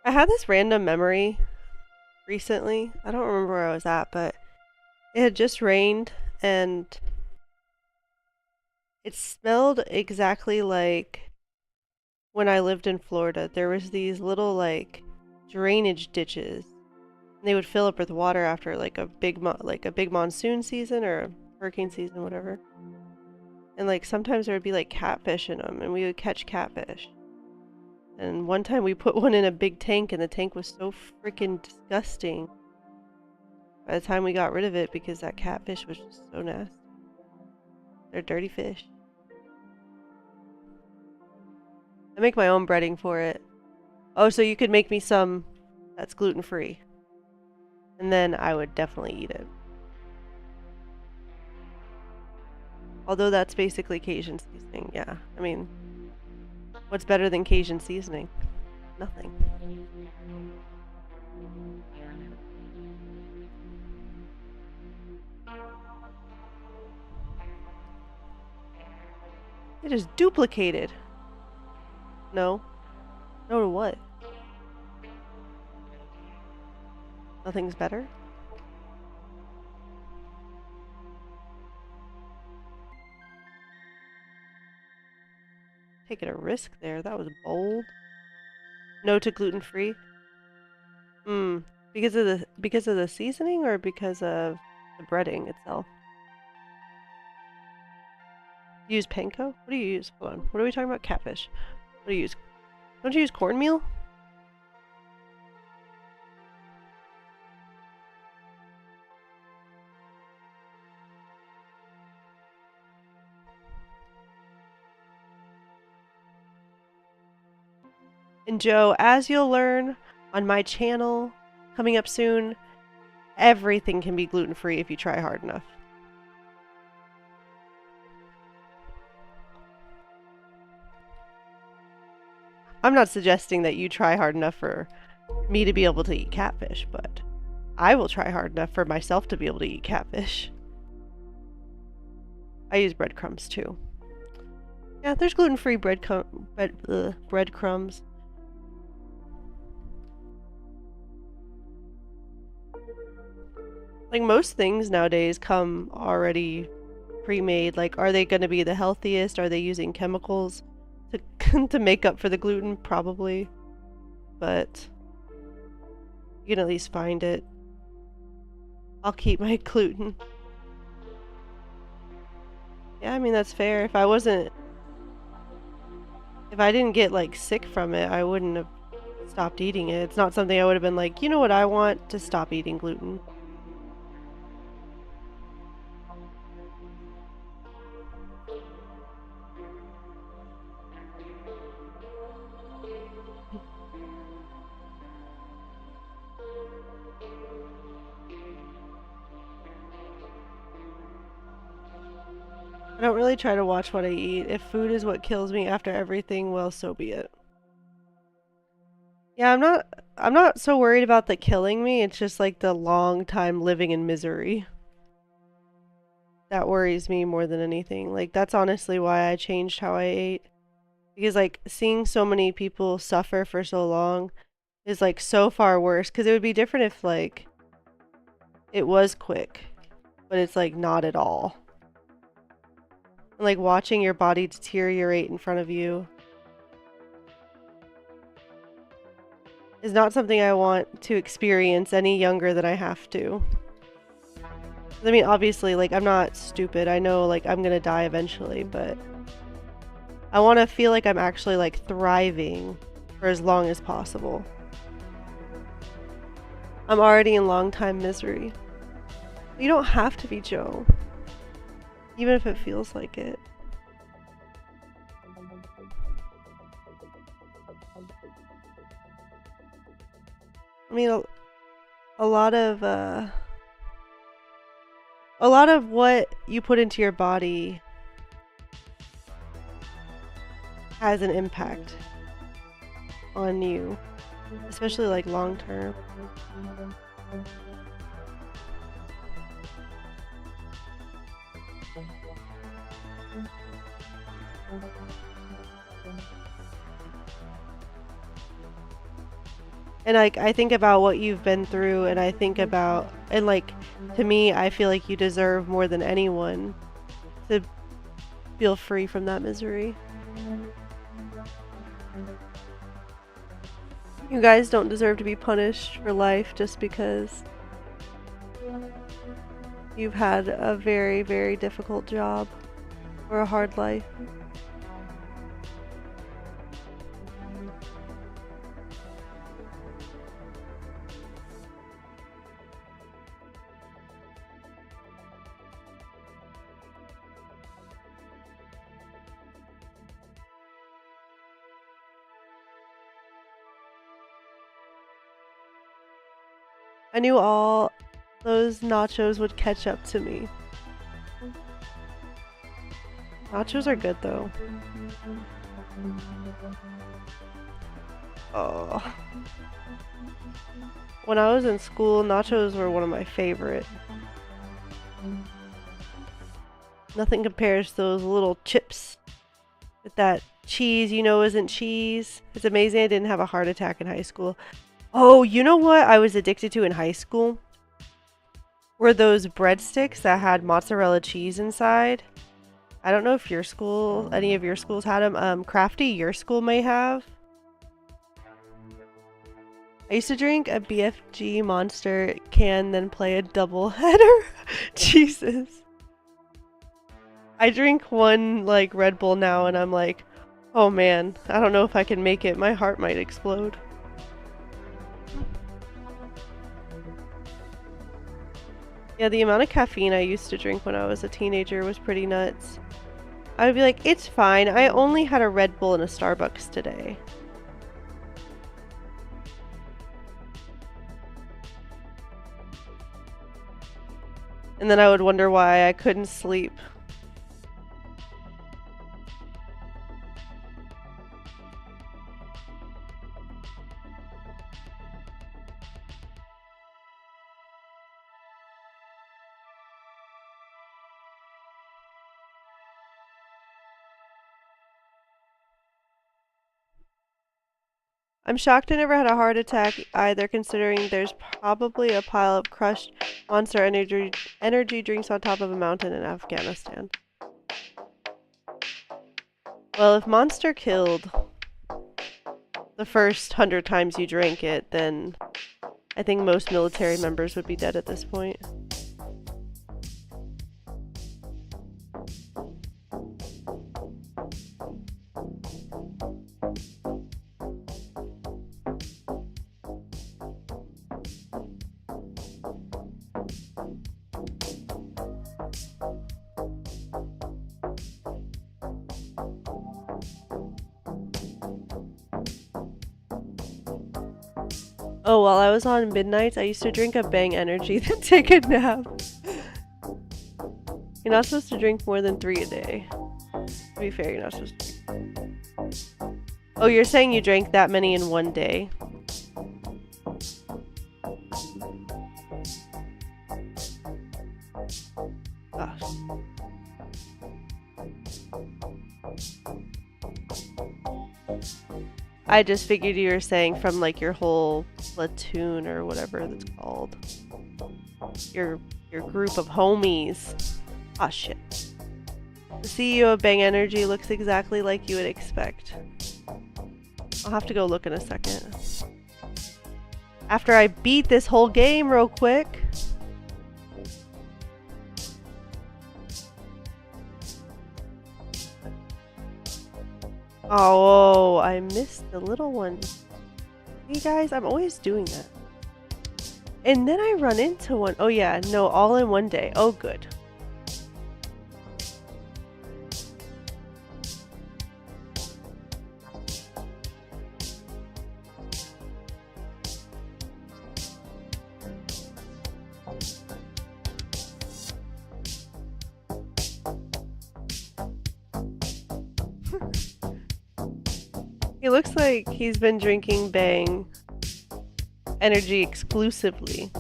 I had this random memory recently. I don't remember where I was at, but it had just rained and it smelled exactly like when I lived in Florida. There was these little like drainage ditches. They would fill up with water after like a big monsoon season or a hurricane season, whatever. And like sometimes there would be like catfish in them, and we would catch catfish. And one time we put one in a big tank, and the tank was so freaking disgusting. By the time we got rid of it, because that catfish was just so nasty. They're dirty fish. I make my own breading for it. Oh, so you could make me some that's gluten-free. And then I would definitely eat it. Although that's basically Cajun seasoning, yeah. I mean, what's better than Cajun seasoning? Nothing. It is duplicated. No. No to what? Nothing's better? Taking a risk there. That was bold. No to gluten-free. Because of the seasoning or because of the breading itself? You use panko? What do you use? Hold on. What are we talking about? Catfish. What do you use? Don't you use cornmeal? And Joe, as you'll learn on my channel coming up soon, everything can be gluten-free if you try hard enough. I'm not suggesting that you try hard enough for me to be able to eat catfish, but I will try hard enough for myself to be able to eat catfish. I use breadcrumbs too. Yeah, there's gluten-free breadcrumbs. Like most things nowadays come already pre-made. Like, are they going to be the healthiest? Are they using chemicals to make up for the gluten? Probably. But you can at least find it. I'll keep my gluten. Yeah, I mean, that's fair. If I didn't get like sick from it, I wouldn't have stopped eating it. It's not something I would have been like, you know what, I want to stop eating gluten. I don't really try to watch what I eat. If food is what kills me after everything, well, so be it. Yeah, I'm not so worried about the killing me. It's just like the long time living in misery. That worries me more than anything. Like, that's honestly why I changed how I ate. Because like seeing so many people suffer for so long is like so far worse. Because it would be different if like it was quick, but it's like not at all. And like watching your body deteriorate in front of you is not something I want to experience any younger than I have to. I mean, obviously, like, I'm not stupid. I know, like, I'm gonna die eventually, but I want to feel like I'm actually, like, thriving for as long as possible. I'm already in long-time misery. You don't have to be Joe. Even if it feels like it. I mean, a lot of what you put into your body has an impact on you, especially like long term. And like I think about what you've been through, and I think about, and like to me, I feel like you deserve more than anyone to feel free from that misery. You guys don't deserve to be punished for life just because you've had a very, very difficult job or a hard life. I knew all those nachos would catch up to me. Nachos are good though. Oh. When I was in school, nachos were one of my favorite. Nothing compares to those little chips with that cheese you know isn't cheese. It's amazing I didn't have a heart attack in high school. Oh, you know what I was addicted to in high school? Were those breadsticks that had mozzarella cheese inside. I don't know if your school, any of your schools had them. Crafty, your school may have. I used to drink a BFG Monster can, then play a double header. Jesus. I drink one like Red Bull now and I'm like, oh man, I don't know if I can make it. My heart might explode. Yeah, the amount of caffeine I used to drink when I was a teenager was pretty nuts. I would be like, it's fine. I only had a Red Bull and a Starbucks today. And then I would wonder why I couldn't sleep. I'm shocked I never had a heart attack either, considering there's probably a pile of crushed Monster energy drinks on top of a mountain in Afghanistan. Well, if Monster killed the first 100 times you drank it, then I think most military members would be dead at this point. Oh, while I was on Midnights, I used to drink a Bang Energy, then take a nap. You're not supposed to drink more than 3 a day. To be fair, you're not supposed to. Oh, you're saying you drank that many in one day? Gosh. I just figured you were saying from like your whole platoon or whatever that's called. Your group of homies. Ah, shit. The CEO of Bang Energy looks exactly like you would expect. I'll have to go look in a second. After I beat this whole game real quick. Oh, I missed the little one. Hey guys, I'm always doing that. And then I run into one. Oh yeah, no, all in one day. Oh good. He looks like he's been drinking Bang Energy exclusively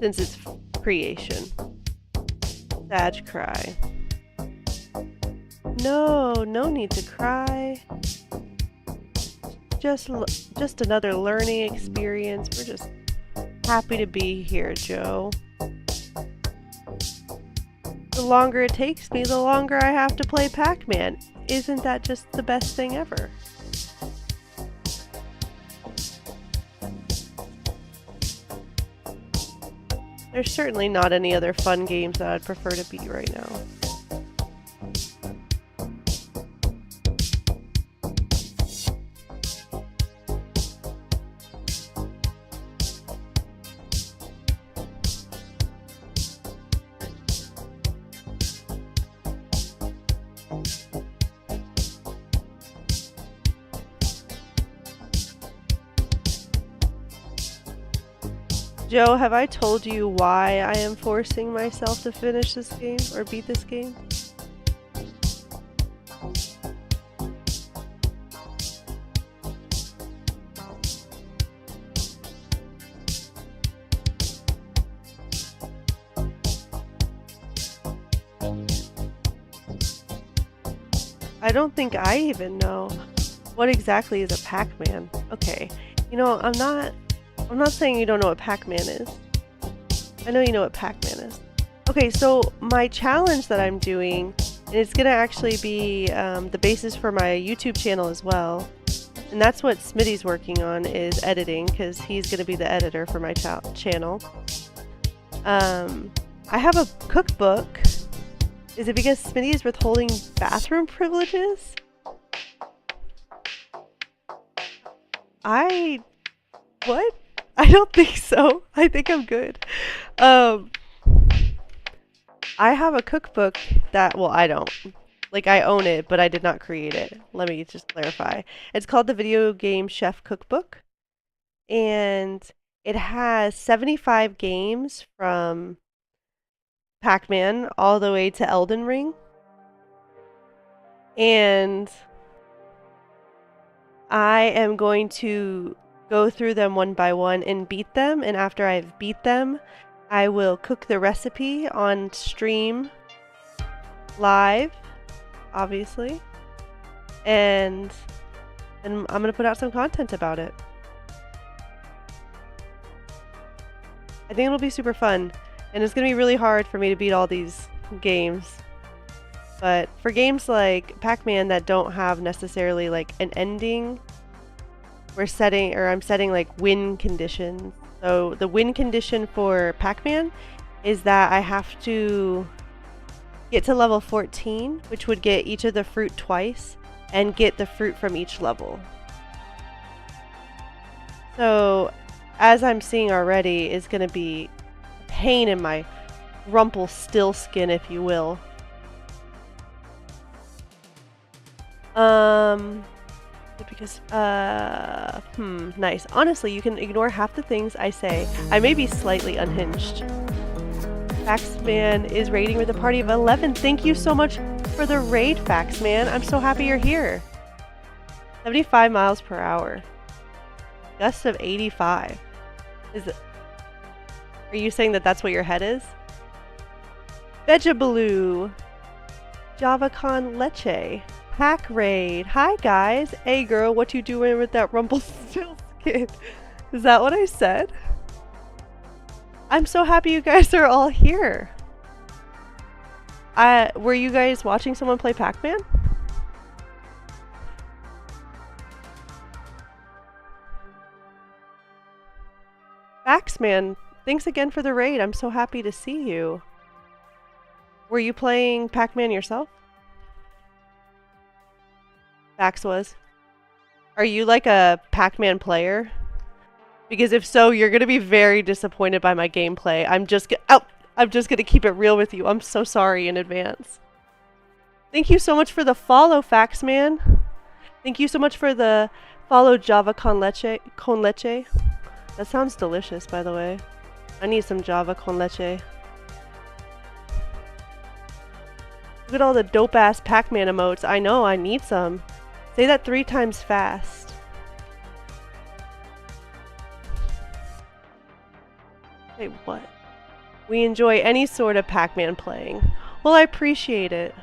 since its creation. Sad cry. No, no need to cry. Just another learning experience. We're just happy to be here, Joe. The longer it takes me, the longer I have to play Pac-Man. Isn't that just the best thing ever? There's certainly not any other fun games that I'd prefer to beat right now. Joe, have I told you why I am forcing myself to finish this game or beat this game? I don't think I even know. What exactly is a Pac-Man? Okay, you know, I'm not saying you don't know what Pac-Man is. I know you know what Pac-Man is. Okay, so my challenge that I'm doing, and it's gonna actually be the basis for my YouTube channel as well. And that's what Smitty's working on, is editing, because he's gonna be the editor for my channel. I have a cookbook. Is it because Smitty is withholding bathroom privileges? What? I don't think so. I think I'm good. I have a cookbook that, well, I don't. Like, I own it, but I did not create it. Let me just clarify. It's called the Video Game Chef Cookbook. And it has 75 games from Pac-Man all the way to Elden Ring. And I am going to go through them one by one and beat them. And after I've beat them, I will cook the recipe on stream live, obviously. And I'm going to put out some content about it. I think it'll be super fun. And it's going to be really hard for me to beat all these games. But for games like Pac-Man that don't have necessarily like an ending, I'm setting like win conditions. So the win condition for Pac-Man is that I have to get to level 14, which would get each of the fruit twice, and get the fruit from each level. So as I'm seeing already, is going to be a pain in my Rumpelstiltskin, if you will. Because, nice. Honestly, you can ignore half the things I say. I may be slightly unhinged. Faxman is raiding with a party of 11. Thank you so much for the raid, Faxman. I'm so happy you're here. 75 miles per hour. Gust of 85. Are you saying that that's what your head is? Vegabaloo. JavaCon Leche. Pack raid. Hi guys. Hey girl, what you doing with that Rumpelstiltskin? Is that what I said? I'm so happy you guys are all here. Were you guys watching someone play Pac-Man? Faxman, thanks again for the raid. I'm so happy to see you. Were you playing Pac-Man yourself? Fax was. Are you like a Pac-Man player? Because if so, you're gonna be very disappointed by my gameplay. I'm just gonna keep it real with you. I'm so sorry in advance. Thank you so much for the follow, Faxman. Thank you so much for the follow, Java con leche. That sounds delicious, by the way. I need some Java con leche. Look at all the dope-ass Pac-Man emotes. I know, I need some. Say that 3 times fast. Wait, what? We enjoy any sort of Pac-Man playing. Well, I appreciate it.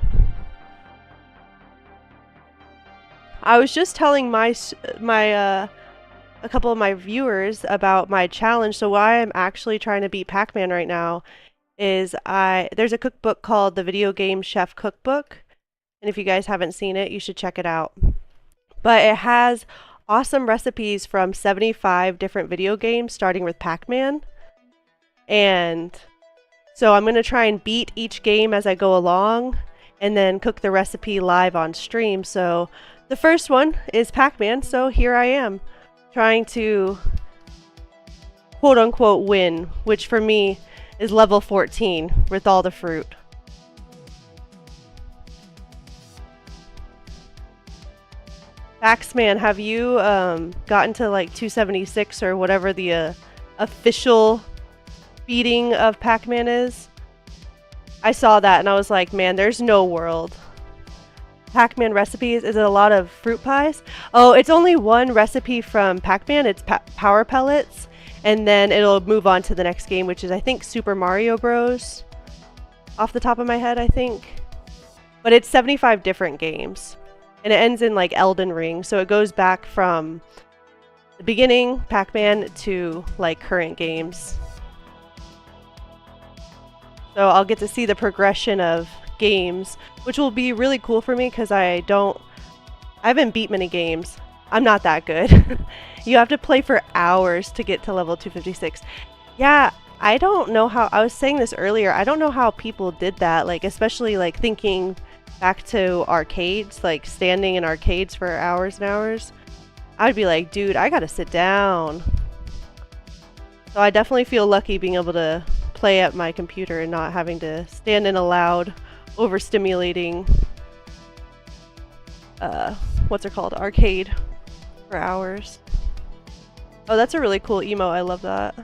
I was just telling a couple of my viewers about my challenge. So why I'm actually trying to beat Pac-Man right now is there's a cookbook called the Video Game Chef Cookbook. And if you guys haven't seen it, you should check it out. But it has awesome recipes from 75 different video games, starting with Pac-Man. And so I'm going to try and beat each game as I go along, and then cook the recipe live on stream. So the first one is Pac-Man, so here I am, trying to quote-unquote win, which for me is level 14 with all the fruit. Faxman, have you gotten to like 276 or whatever the official beating of Pac-Man is? I saw that and I was like, man, there's no world. Pac-Man recipes, is it a lot of fruit pies? Oh, it's only one recipe from Pac-Man. It's power pellets, and then it'll move on to the next game, which is I think Super Mario Bros. Off the top of my head, I think. But it's 75 different games. And it ends in like Elden Ring, so it goes back from the beginning, Pac-Man, to like current games. So I'll get to see the progression of games, which will be really cool for me because I haven't beat many games. I'm not that good. You have to play for hours to get to level 256. Yeah, I don't know how, I was saying this earlier, I don't know how people did that, like especially like thinking back to arcades, like standing in arcades for hours and hours. I'd be like, dude, I gotta sit down. So I definitely feel lucky being able to play at my computer and not having to stand in a loud, overstimulating, what's it called, arcade for hours. Oh, that's a really cool emo, I love that.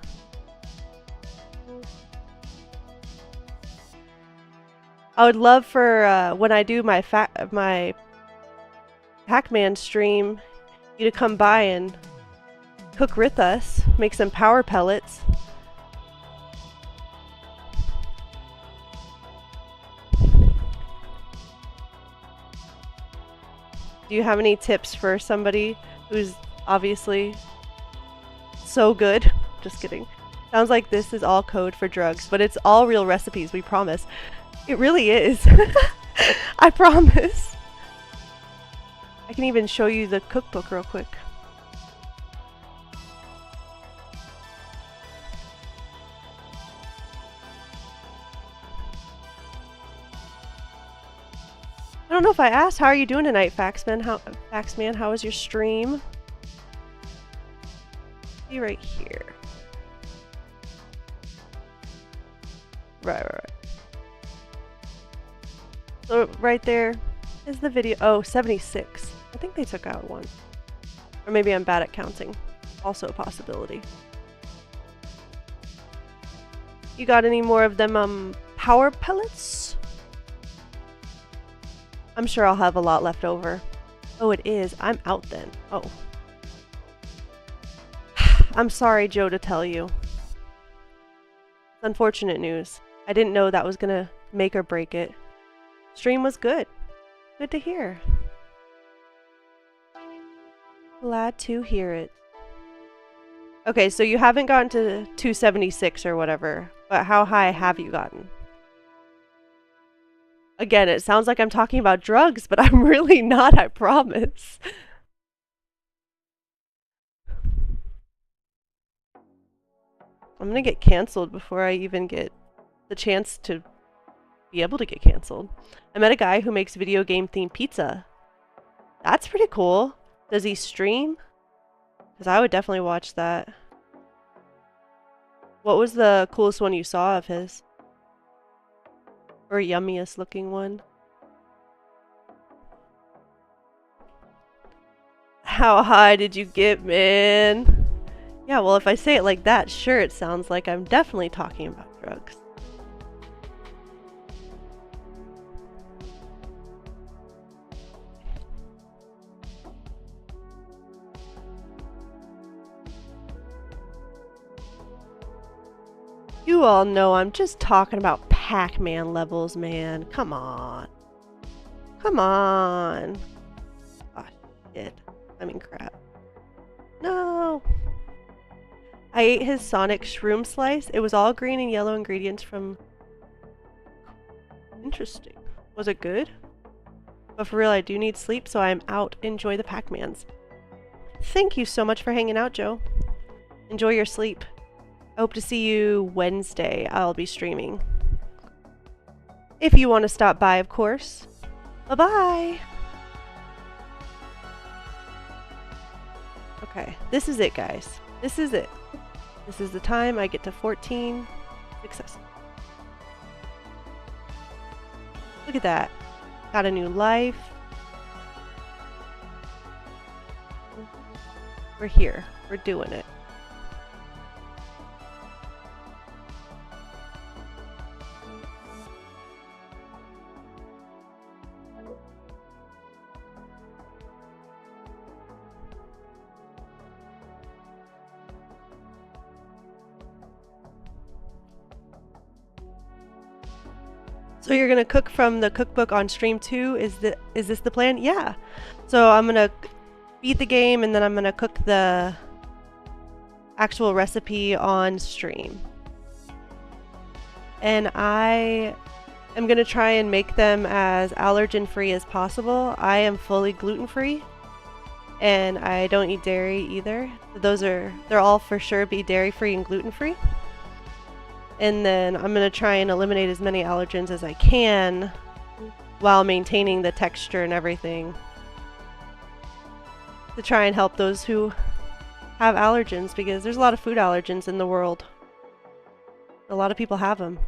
I would love for when I do my Pac-Man stream, you to come by and cook with us, make some power pellets. Do you have any tips for somebody who's obviously so good? Just kidding. Sounds like this is all code for drugs, but it's all real recipes, we promise. It really is. I promise. I can even show you the cookbook real quick. I don't know if I asked, how are you doing tonight, Faxman? How was your stream? See right here. Right. So right there is the video. Oh, 76. I think they took out one. Or maybe I'm bad at counting. Also a possibility. You got any more of them power pellets? I'm sure I'll have a lot left over. Oh, it is. I'm out then. Oh. I'm sorry, Joe, to tell you. It's unfortunate news. I didn't know that was gonna make or break it. Stream was good. Good to hear. Glad to hear it. Okay, so you haven't gotten to 276 or whatever, but how high have you gotten? Again, it sounds like I'm talking about drugs, but I'm really not, I promise. I'm gonna get canceled before I even get the chance to be able to get canceled. I met a guy who makes video game themed pizza. That's pretty cool. Does he stream? Because I would definitely watch that. What was the coolest one you saw of his? Or yummiest looking one? How high did you get, man? Yeah, well, if I say it like that, sure, it sounds like I'm definitely talking about drugs. You all know I'm just talking about Pac-Man levels, man. Come on. Come on. Oh, shit. I mean, crap. No. I ate his Sonic Shroom Slice. It was all green and yellow ingredients from... Interesting. Was it good? But for real, I do need sleep, so I'm out. Enjoy the Pac-Mans. Thank you so much for hanging out, Joe. Enjoy your sleep. I hope to see you Wednesday. I'll be streaming. If you want to stop by, of course. Bye-bye! Okay, this is it, guys. This is it. This is the time I get to 14 success. Look at that. Got a new life. We're here. We're doing it. So you're gonna cook from the cookbook on stream too? Is this the plan? Yeah. So I'm gonna beat the game and then I'm gonna cook the actual recipe on stream. and I am going to try and make them as allergen free as possible. I am fully gluten free, and I don't eat dairy either. They're all for sure be dairy free and gluten free. And then I'm going to try and eliminate as many allergens as I can while maintaining the texture and everything, to try and help those who have allergens, because there's a lot of food allergens in the world. A lot of people have them.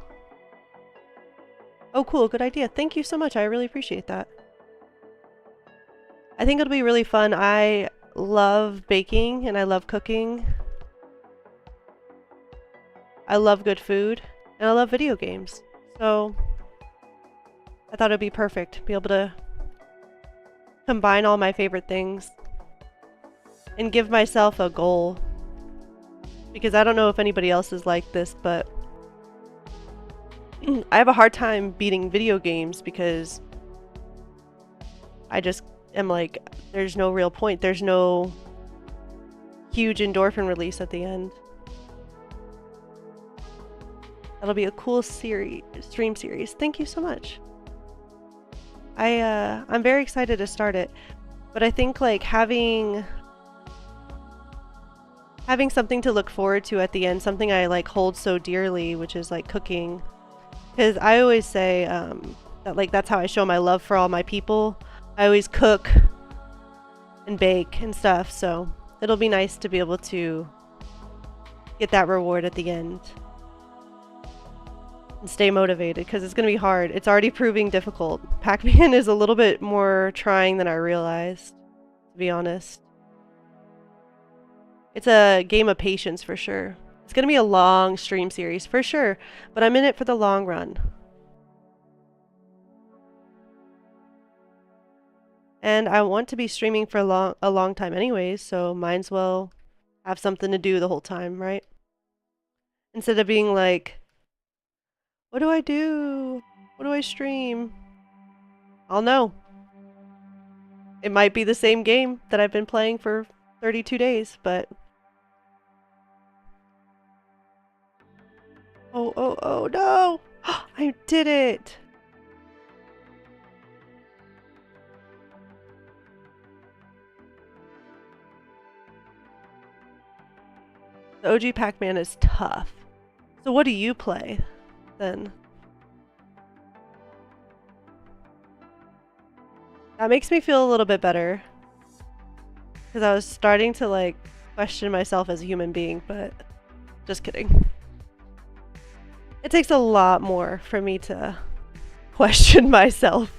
Oh cool, good idea. Thank you so much. I really appreciate that. I think it'll be really fun. I love baking and I love cooking. I love good food and I love video games. So I thought it'd be perfect to be able to combine all my favorite things and give myself a goal, because I don't know if anybody else is like this, but I have a hard time beating video games because I just am like, there's no real point. There's no huge endorphin release at the end. That'll be a cool stream series. Thank you so much. I'm very excited to start it, but I think like having something to look forward to at the end, something I like hold so dearly, which is like cooking. Because I always say that like that's how I show my love for all my people. I always cook and bake and stuff, so it'll be nice to be able to get that reward at the end and stay motivated, because it's gonna be hard. It's already proving difficult. Pac-Man is a little bit more trying than I realized, to be honest. It's a game of patience for sure. It's gonna be a long stream series for sure, but I'm in it for the long run. And I want to be streaming for a long time anyways, so might as well have something to do the whole time, right? Instead of being like, what do I do? What do I stream? I'll know. It might be the same game that I've been playing for 32 days, but... Oh no! I did it! The OG Pac-Man is tough. So what do you play, then? That makes me feel a little bit better. Because I was starting to, like, question myself as a human being, but... Just kidding. It takes a lot more for me to question myself.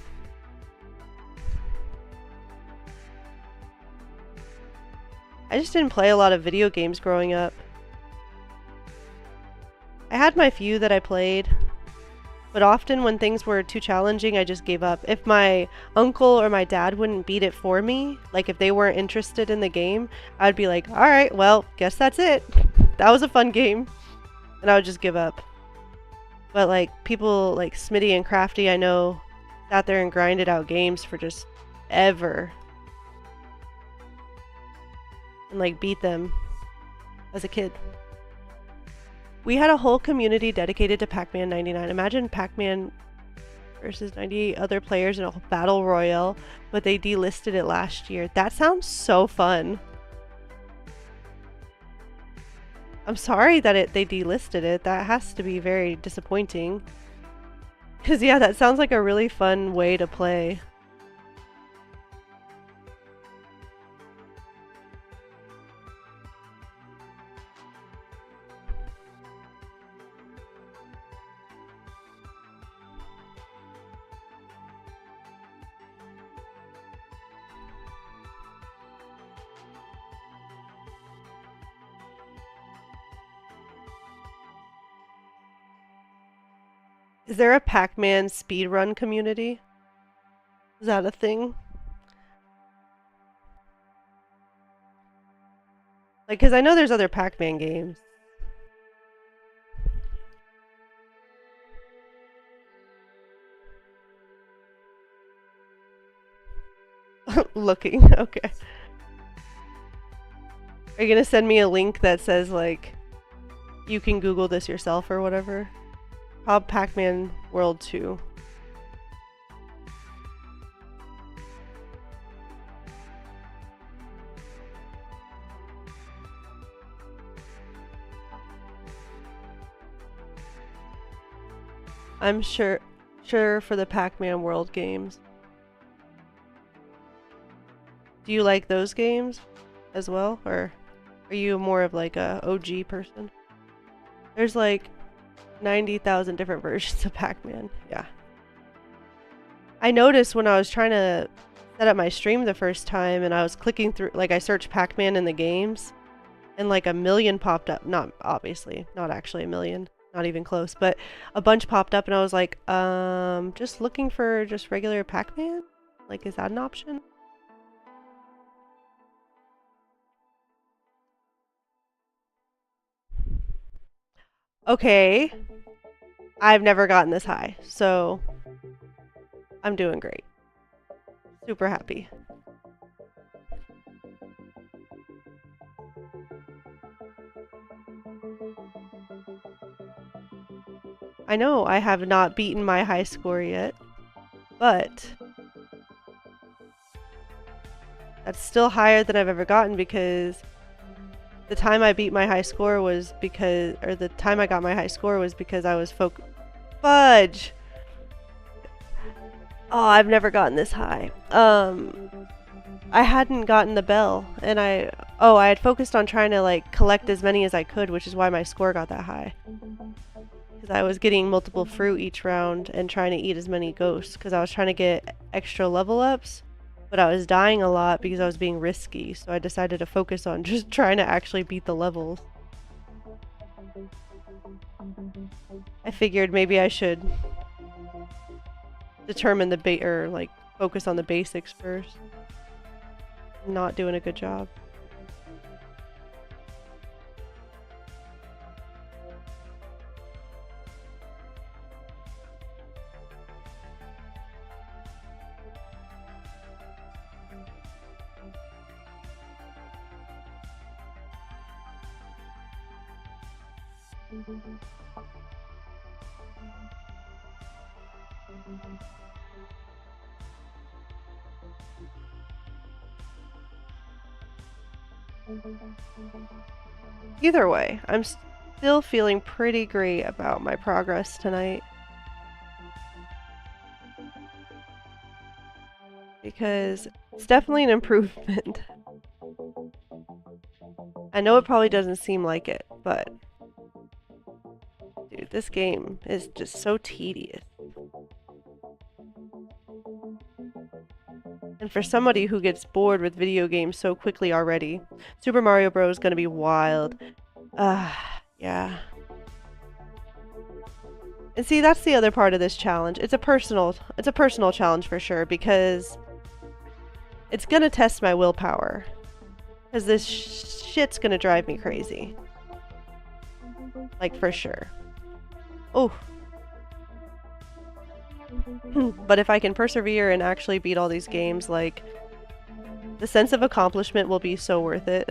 I just didn't play a lot of video games growing up. I had my few that I played, but often when things were too challenging, I just gave up. If my uncle or my dad wouldn't beat it for me, like if they weren't interested in the game, I'd be like, alright, well, guess that's it. That was a fun game. And I would just give up. But like people like Smitty and Crafty, I know, sat there and grinded out games for just ever. And like beat them as a kid. We had a whole community dedicated to Pac-Man 99. Imagine Pac-Man versus 98 other players in a battle royale, but they delisted it last year. That sounds so fun. I'm sorry that they delisted it. That has to be very disappointing. Because yeah, that sounds like a really fun way to play. Is there a Pac-Man speedrun community? Is that a thing? Like, because I know there's other Pac-Man games. Looking, okay. Are you gonna send me a link that says, like, you can Google this yourself or whatever? Pac-Man World 2. I'm sure for the Pac-Man World games. Do you like those games as well, or are you more of like a OG person? There's like 90,000 different versions of Pac-Man. Yeah. I noticed when I was trying to set up my stream the first time and I was clicking through, like I searched Pac-Man in the games and like a million popped up. Not obviously, not actually a million. Not even close, but a bunch popped up and I was like, just looking for just regular Pac-Man? Like, is that an option? Okay. I've never gotten this high, so I'm doing great. Super happy. I know I have not beaten my high score yet, but that's still higher than I've ever gotten because the time I beat my high score was because, or the time I got my high score was because I was fudge! Oh, I've never gotten this high. I hadn't gotten the bell, and I had focused on trying to like collect as many as I could, which is why my score got that high. Because I was getting multiple fruit each round and trying to eat as many ghosts because I was trying to get extra level ups, but I was dying a lot because I was being risky, so I decided to focus on just trying to actually beat the levels. I figured maybe I should determine or like focus on the basics first. I'm not doing a good job. Either way, I'm still feeling pretty great about my progress tonight. Because it's definitely an improvement. I know it probably doesn't seem like it, but dude, this game is just so tedious. And for somebody who gets bored with video games so quickly already, Super Mario Bros. Is gonna be wild. Yeah. And see, that's the other part of this challenge. It's a personal challenge for sure, because it's gonna test my willpower. Because this shit's gonna drive me crazy. Like, for sure. Oh. But if I can persevere and actually beat all these games, like, the sense of accomplishment will be so worth it.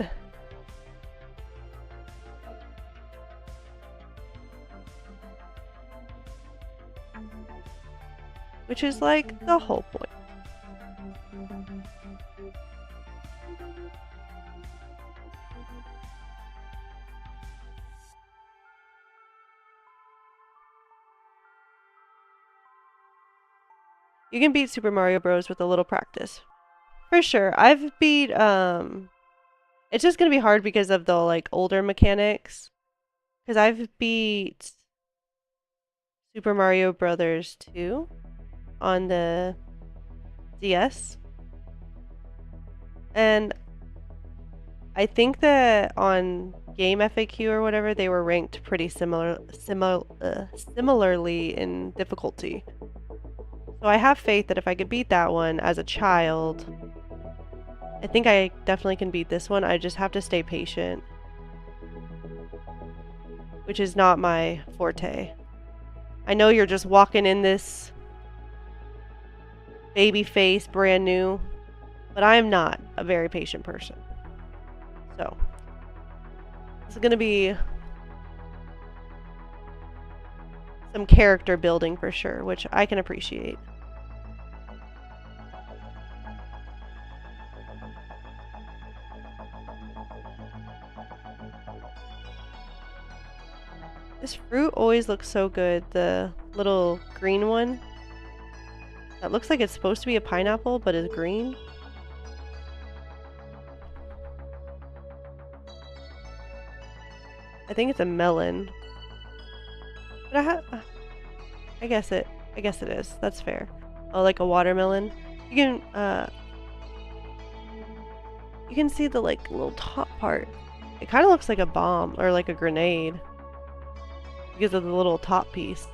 Which is like the whole point. You can beat Super Mario Bros. With a little practice. For sure. I've beat, it's just gonna be hard because of the, like, older mechanics. Because I've beat Super Mario Brothers 2 on the DS. And I think that on Game FAQ or whatever, they were ranked pretty similarly in difficulty. So I have faith that if I could beat that one as a child, I think I definitely can beat this one. I just have to stay patient, which is not my forte. I know you're just walking in this baby face, brand new, but I am not a very patient person. So it's gonna be some character building for sure, which I can appreciate. This fruit always looks so good, the little green one. That looks like it's supposed to be a pineapple, but is green. I think it's a melon. But I guess it is. That's fair. Oh, like a watermelon. You can see the like little top part. It kind of looks like a bomb or like a grenade because of the little top piece.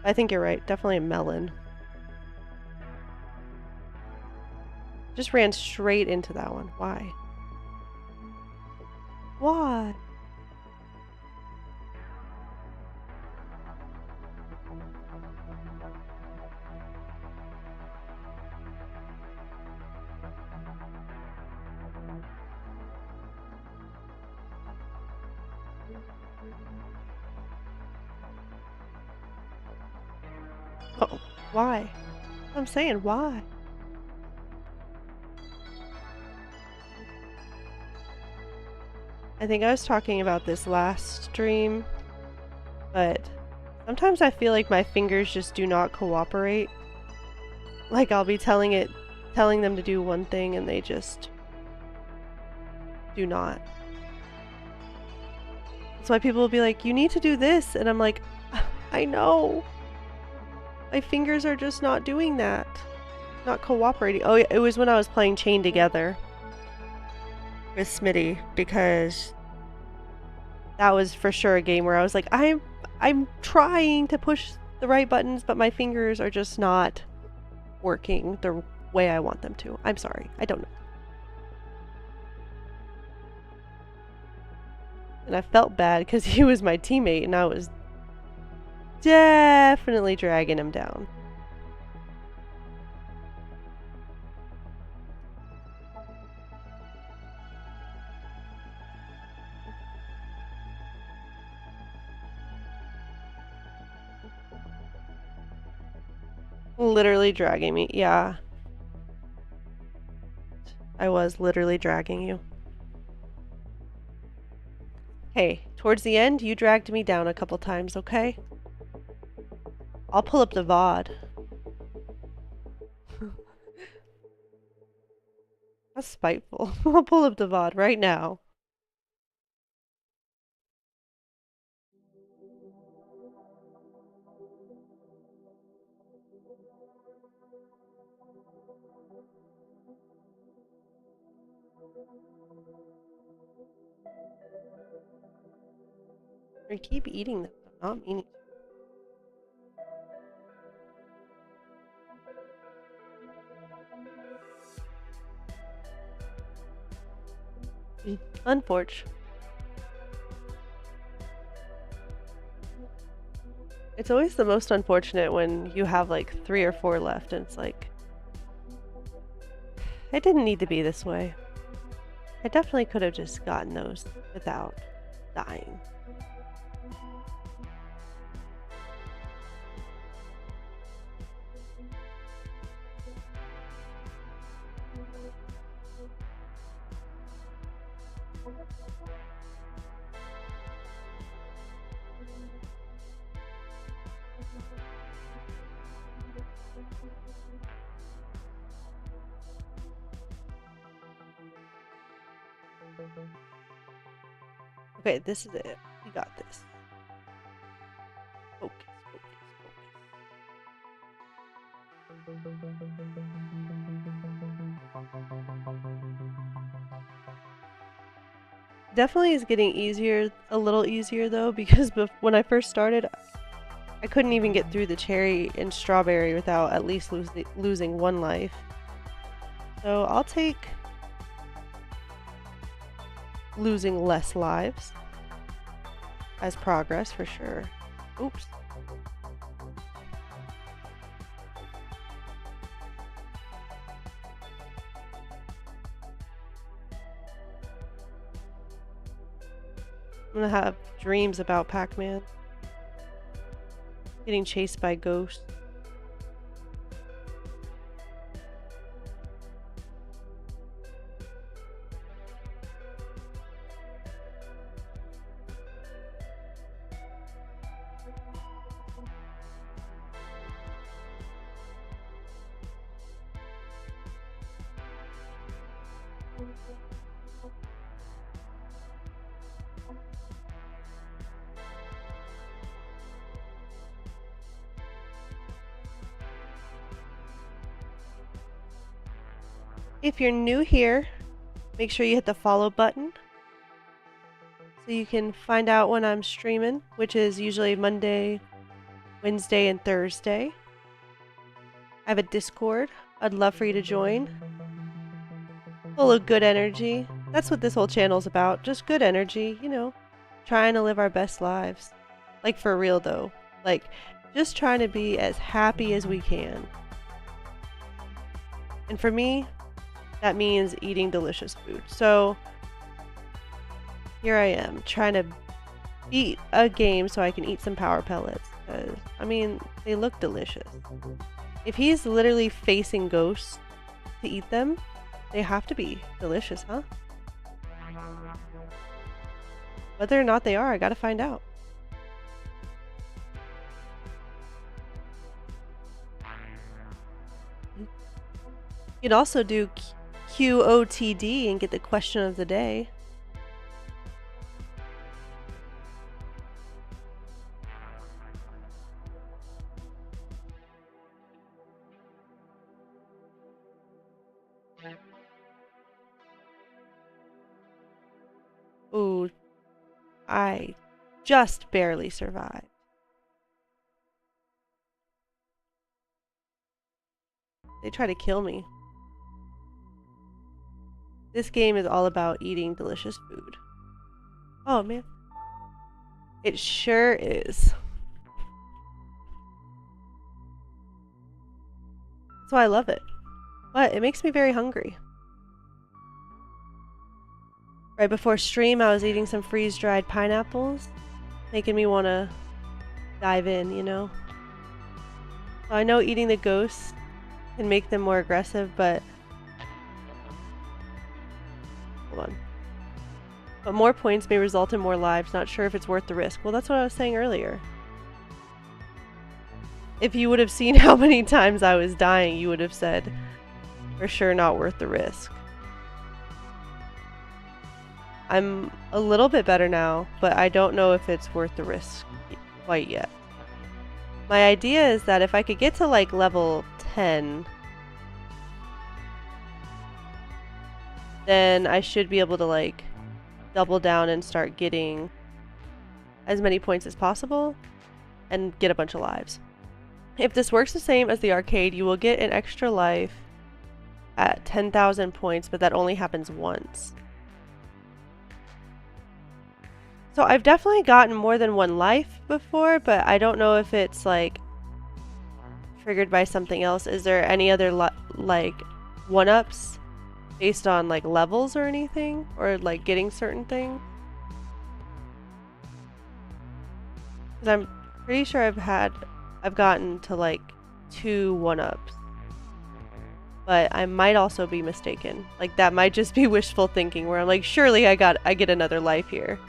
I think you're right. Definitely a melon. Just ran straight into that one. Why? Why? Oh, why? I'm saying why? I think I was talking about this last stream, but sometimes I feel like my fingers just do not cooperate. Like I'll be telling them to do one thing and they just do not. That's why people will be like, you need to do this, and I'm like, I know. My fingers are just not doing that. Not cooperating. Oh yeah, it was when I was playing Chain Together with Smitty, because that was for sure a game where I was like, I'm trying to push the right buttons, but my fingers are just not working the way I want them to. I'm sorry. I don't know. And I felt bad because he was my teammate and I was definitely dragging him down. Literally dragging me. Yeah. I was literally dragging you. Hey, towards the end, you dragged me down a couple times, okay? I'll pull up the VOD. That's spiteful. I'll pull up the VOD right now. I keep eating them. I'm not meaning to. Unfortunate. It's always the most unfortunate when you have like 3 or 4 left and it's like, I didn't need to be this way. I definitely could have just gotten those without dying. Okay, this is it. We got this. Focus, focus, focus. Definitely is getting easier, a little easier though, because when I first started, I couldn't even get through the cherry and strawberry without at least losing 1 life. So I'll take losing less lives as progress for sure. Oops. I'm gonna have dreams about Pac-Man. Getting chased by ghosts. If you're new here, make sure you hit the follow button so you can find out when I'm streaming, which is usually Monday, Wednesday, and Thursday. I have a Discord. I'd love for you to join. Full of good energy. That's what this whole channel's about. Just good energy, you know. Trying to live our best lives. Like, for real though. Like, just trying to be as happy as we can. And for me, that means eating delicious food. So here I am, trying to beat a game so I can eat some power pellets. Because, I mean, they look delicious. If he's literally facing ghosts to eat them, they have to be delicious, huh? Whether or not they are, I gotta find out. You could also do qotd and get the question of the day. Ooh, I just barely survived. They try to kill me. This game is all about eating delicious food. Oh man. It sure is. That's why I love it. But it makes me very hungry. Right before stream, I was eating some freeze-dried pineapples, making me want to dive in, you know? So I know eating the ghosts can make them more aggressive, but... Hold on. But more points may result in more lives. Not sure if it's worth the risk. Well, that's what I was saying earlier. If you would have seen how many times I was dying, you would have said, for sure not worth the risk. I'm a little bit better now, but I don't know if it's worth the risk quite yet. My idea is that if I could get to like level 10, then I should be able to like double down and start getting as many points as possible and get a bunch of lives. If this works the same as the arcade, you will get an extra life at 10,000 points, but that only happens once. So I've definitely gotten more than one life before, but I don't know if it's like triggered by something else. Is there any other like one-ups based on like levels or anything, or like getting certain things? Because I'm pretty sure I've gotten to like 2 one-ups, but I might also be mistaken. Like that might just be wishful thinking, where I'm like, surely I get another life here.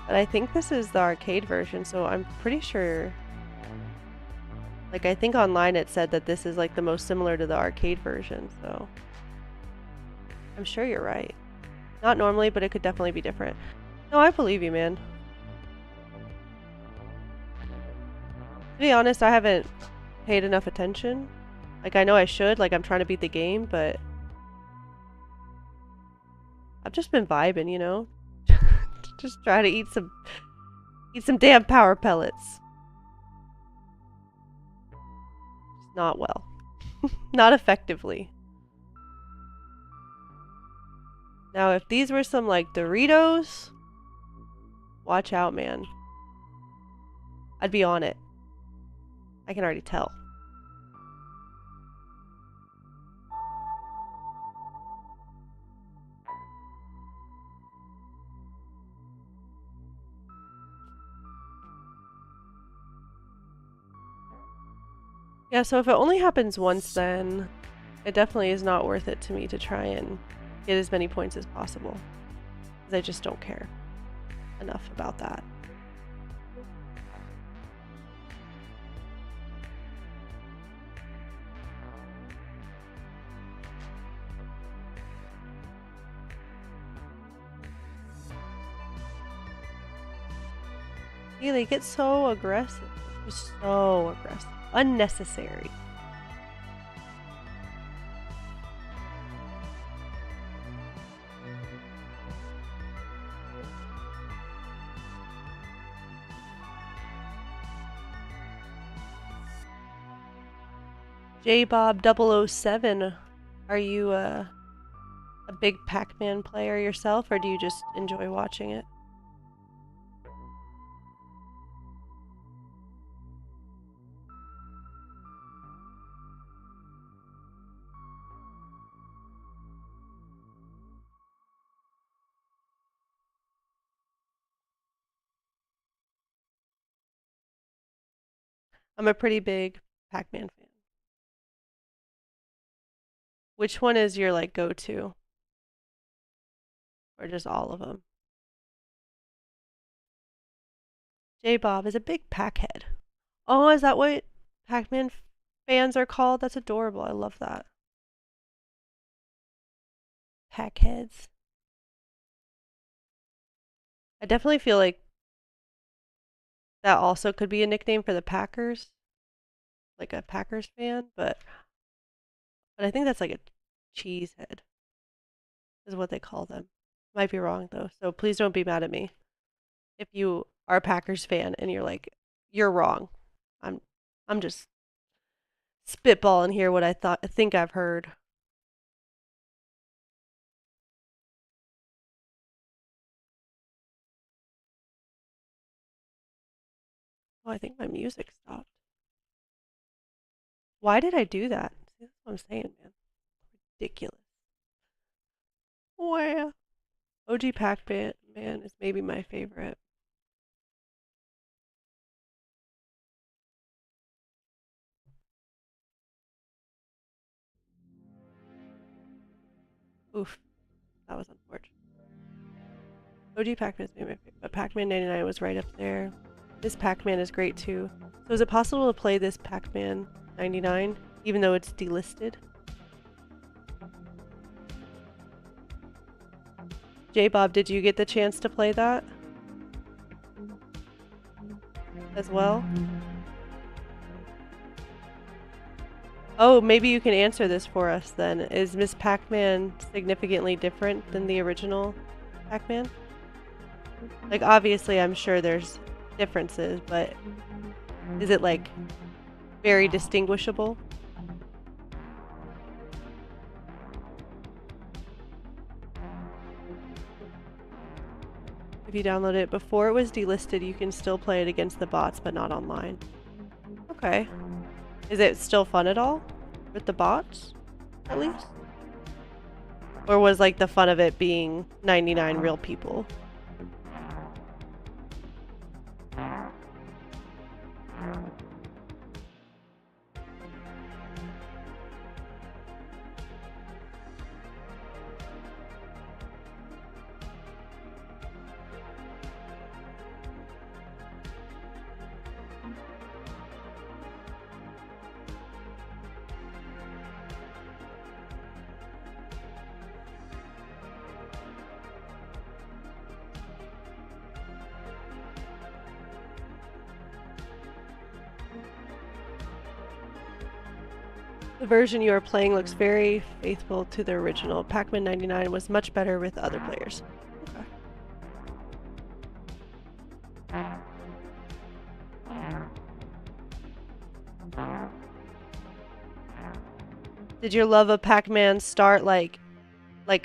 But I think this is the arcade version, so I'm pretty sure... Like, I think online it said that this is like the most similar to the arcade version, so... I'm sure you're right. Not normally, but it could definitely be different. No, I believe you, man. To be honest, I haven't paid enough attention. Like, I know I should, like I'm trying to beat the game, but... I've just been vibing, you know? Just try to eat some damn power pellets. Just not well. Not effectively. Now, if these were some, like, Doritos, watch out, man. I'd be on it. I can already tell. Yeah, so if it only happens once, then it definitely is not worth it to me to try and get as many points as possible. Because I just don't care enough about that. Yeah, they get so aggressive. Just so aggressive. Unnecessary. JBob007, are you a big Pac-Man player yourself, or do you just enjoy watching it? I'm a pretty big Pac-Man fan. Which one is your like go-to? Or just all of them? J-Bob is a big Pac-head. Oh, is that what Pac-Man fans are called? That's adorable. I love that. Pac-heads. I definitely feel like that also could be a nickname for the Packers. Like a Packers fan, but I think that's like a cheesehead is what they call them. Might be wrong though, so please don't be mad at me if you are a Packers fan and you're like, you're wrong. I'm I'm just spitballing here what I think I've heard. Oh, I think my music stopped. Why did I do that? See, that's what I'm saying, man. Ridiculous. Wow. OG Pac-Man man is maybe my favorite. Oof, that was unfortunate. OG Pac-Man is maybe my favorite, but Pac-Man 99 was right up there. This Pac-Man is great too. So is it possible to play this Pac-Man 99 even though it's delisted? J-Bob, did you get the chance to play that as well? Oh, maybe you can answer this for us then. Is Miss Pac-Man significantly different than the original Pac-Man? Like, obviously, I'm sure there's differences, but is it, like, very distinguishable? If you download it before it was delisted, you can still play it against the bots, but not online. Okay. Is it still fun at all? With the bots? At least? Or was, like, the fun of it being 99 real people? The version you are playing looks very faithful to the original. Pac-Man 99 was much better with other players. Okay. Did your love of Pac-Man start like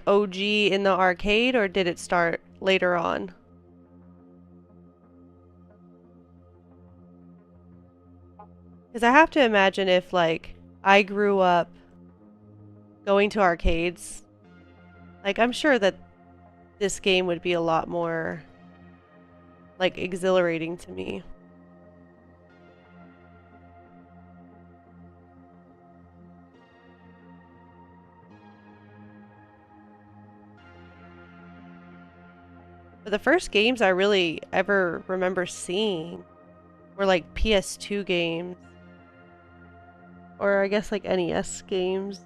OG in the arcade, or did it start later on? Because I have to imagine if, like, I grew up going to arcades, like, I'm sure that this game would be a lot more, like, exhilarating to me. But the first games I really ever remember seeing were, like, PS2 games. Or I guess, like, NES games.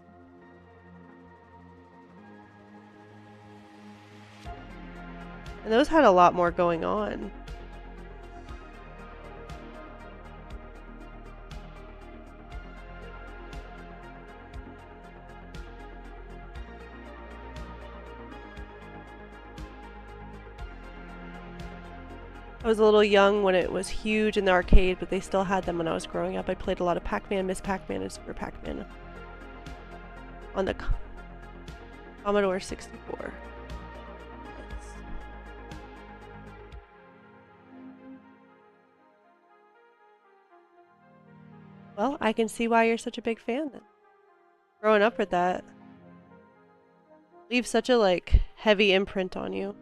And those had a lot more going on. I was a little young when it was huge in the arcade, but they still had them when I was growing up. I played a lot of Pac-Man, Miss Pac-Man, and Super Pac-Man on the Commodore 64. Well, I can see why you're such a big fan then. Growing up with that leaves such a, like, heavy imprint on you.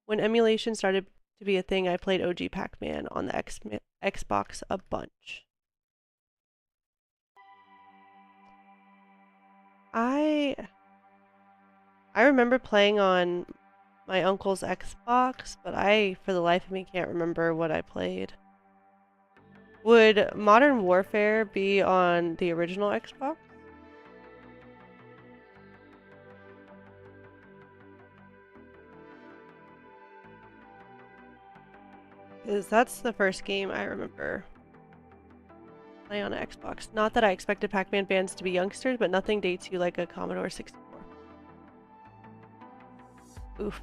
When emulation started to be a thing, I played OG Pac-Man on the Xbox a bunch. I remember playing on my uncle's Xbox, but I, for the life of me, can't remember what I played. Would Modern Warfare be on the original Xbox? Because that's the first game I remember playing on an Xbox. Not that I expected Pac-Man fans to be youngsters, but nothing dates you like a Commodore 64. Oof.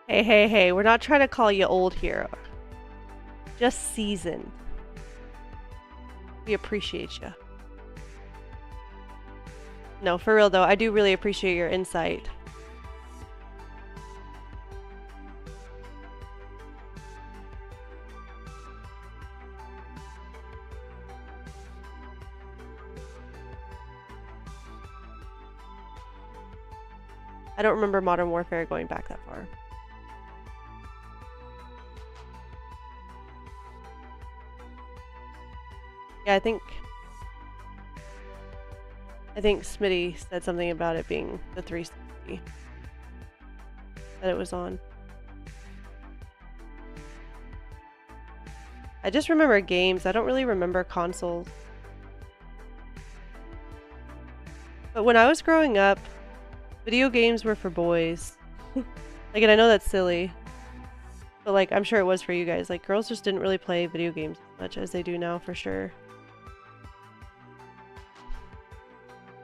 Hey, we're not trying to call you old here. Just seasoned. We appreciate you. No, for real though, I do really appreciate your insight. I don't remember Modern Warfare going back that far. Yeah, I think Smitty said something about it being the 360 that it was on. I just remember games. I don't really remember consoles. But when I was growing up, video games were for boys. Like, and I know that's silly, but like, I'm sure it was for you guys. Like, girls just didn't really play video games as much as they do now, for sure.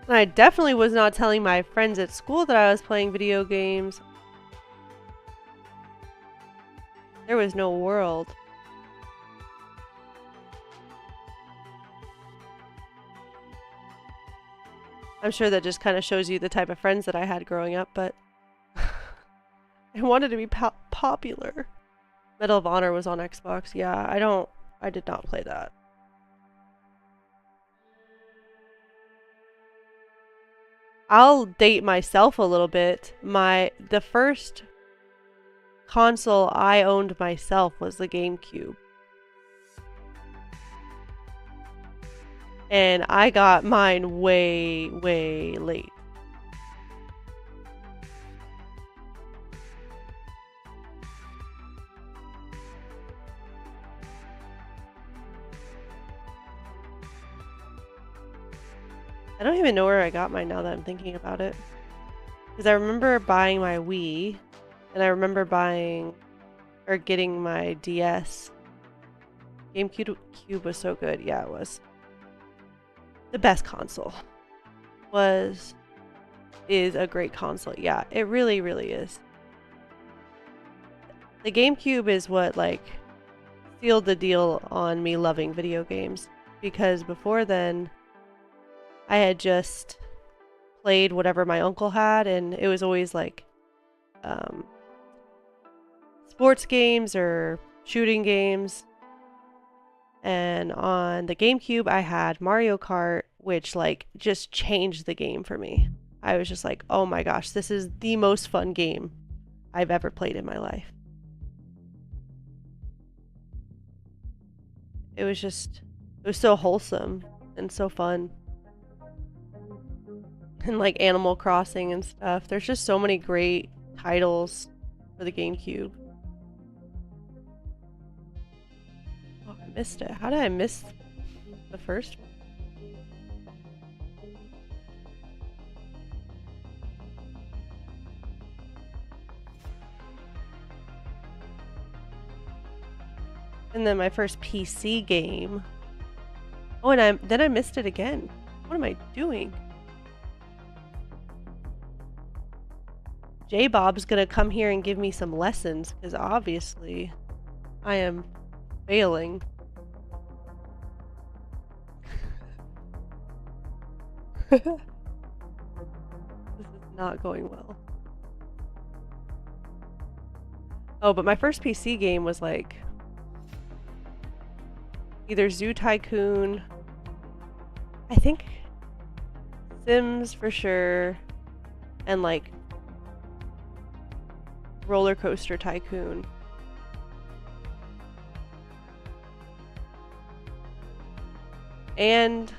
And I definitely was not telling my friends at school that I was playing video games. There was no world. I'm sure that just kind of shows you the type of friends that I had growing up, but I wanted to be popular. Medal of Honor was on Xbox. Yeah, I did not play that. I'll date myself a little bit. The first console I owned myself was the GameCube. And I got mine way, way late. I don't even know where I got mine now that I'm thinking about it. Because I remember buying my Wii, and I remember getting my DS. GameCube was so good. Yeah, it was. The best console. Is a great console. Yeah, it really, really is. The GameCube is what, like, sealed the deal on me loving video games, because before then I had just played whatever my uncle had, and it was always like sports games or shooting games. And on the GameCube I had Mario Kart, which like just changed the game for me. I was just like, oh my gosh, this is the most fun game I've ever played in my life. It was so wholesome and so fun. And like Animal Crossing and stuff. There's just so many great titles for the GameCube. Oh, I missed it. How did I miss the first one? And then my first PC game. Oh, and then I missed it again. What am I doing? J-Bob's gonna come here and give me some lessons, because obviously I am failing. This is not going well. Oh, but my first PC game was like either Zoo Tycoon, I think Sims for sure, and like Roller Coaster Tycoon. And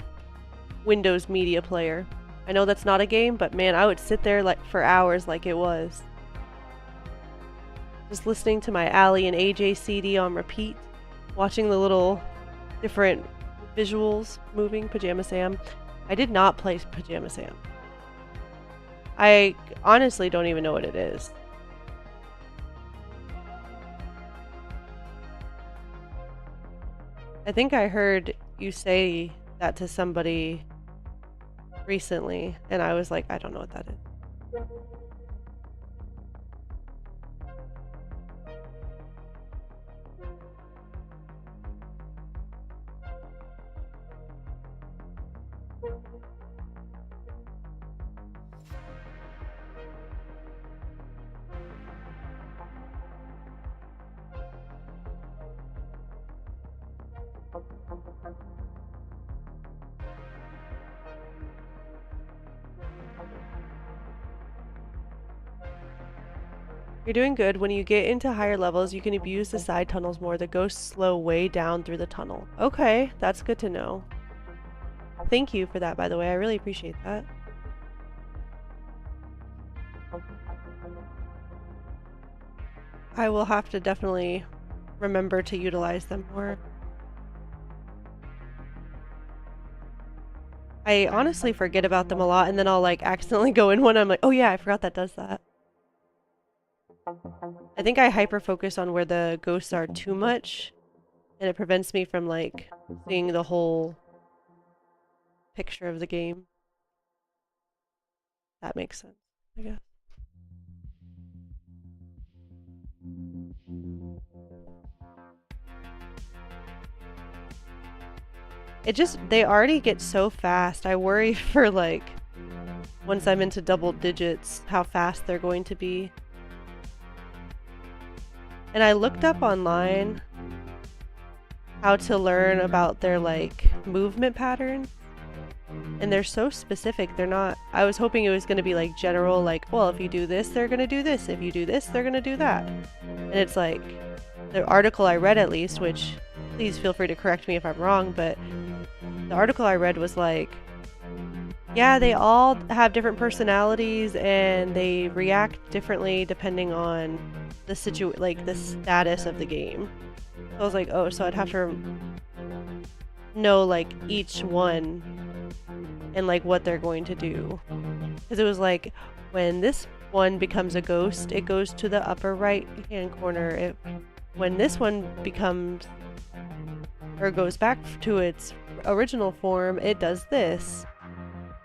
Windows Media Player. I know that's not a game, but man, I would sit there like for hours like it was. Just listening to my Ally and AJ CD on repeat, watching the little different visuals moving. Pajama Sam. I did not play Pajama Sam. I honestly don't even know what it is. I think I heard you say that to somebody recently, and I was like, I don't know what that is. You're doing good. When you get into higher levels, you can abuse the side tunnels more. The ghosts slow way down through the tunnel. Okay, that's good to know. Thank you for that, by the way. I really appreciate that. I will have to definitely remember to utilize them more. I honestly forget about them a lot, and then I'll like accidentally go in one. I'm like, oh yeah, I forgot that does that. I think I hyper focus on where the ghosts are too much, and it prevents me from like seeing the whole picture of the game. That makes sense, I guess. They already get so fast. I worry for like, once I'm into double digits, how fast they're going to be. And I looked up online how to learn about their like movement patterns, and they're so specific. They're not, I was hoping it was going to be like general, like, well, if you do this, they're going to do this. If you do this, they're going to do that. And it's like, the article I read at least, which please feel free to correct me if I'm wrong, but the article I read was like, yeah, they all have different personalities and they react differently depending on the the status of the game. So I was like, oh, so I'd have to know like each one and like what they're going to do. Because it was like, when this one becomes a ghost, it goes to the upper right hand corner. When this one becomes or goes back to its original form, it does this.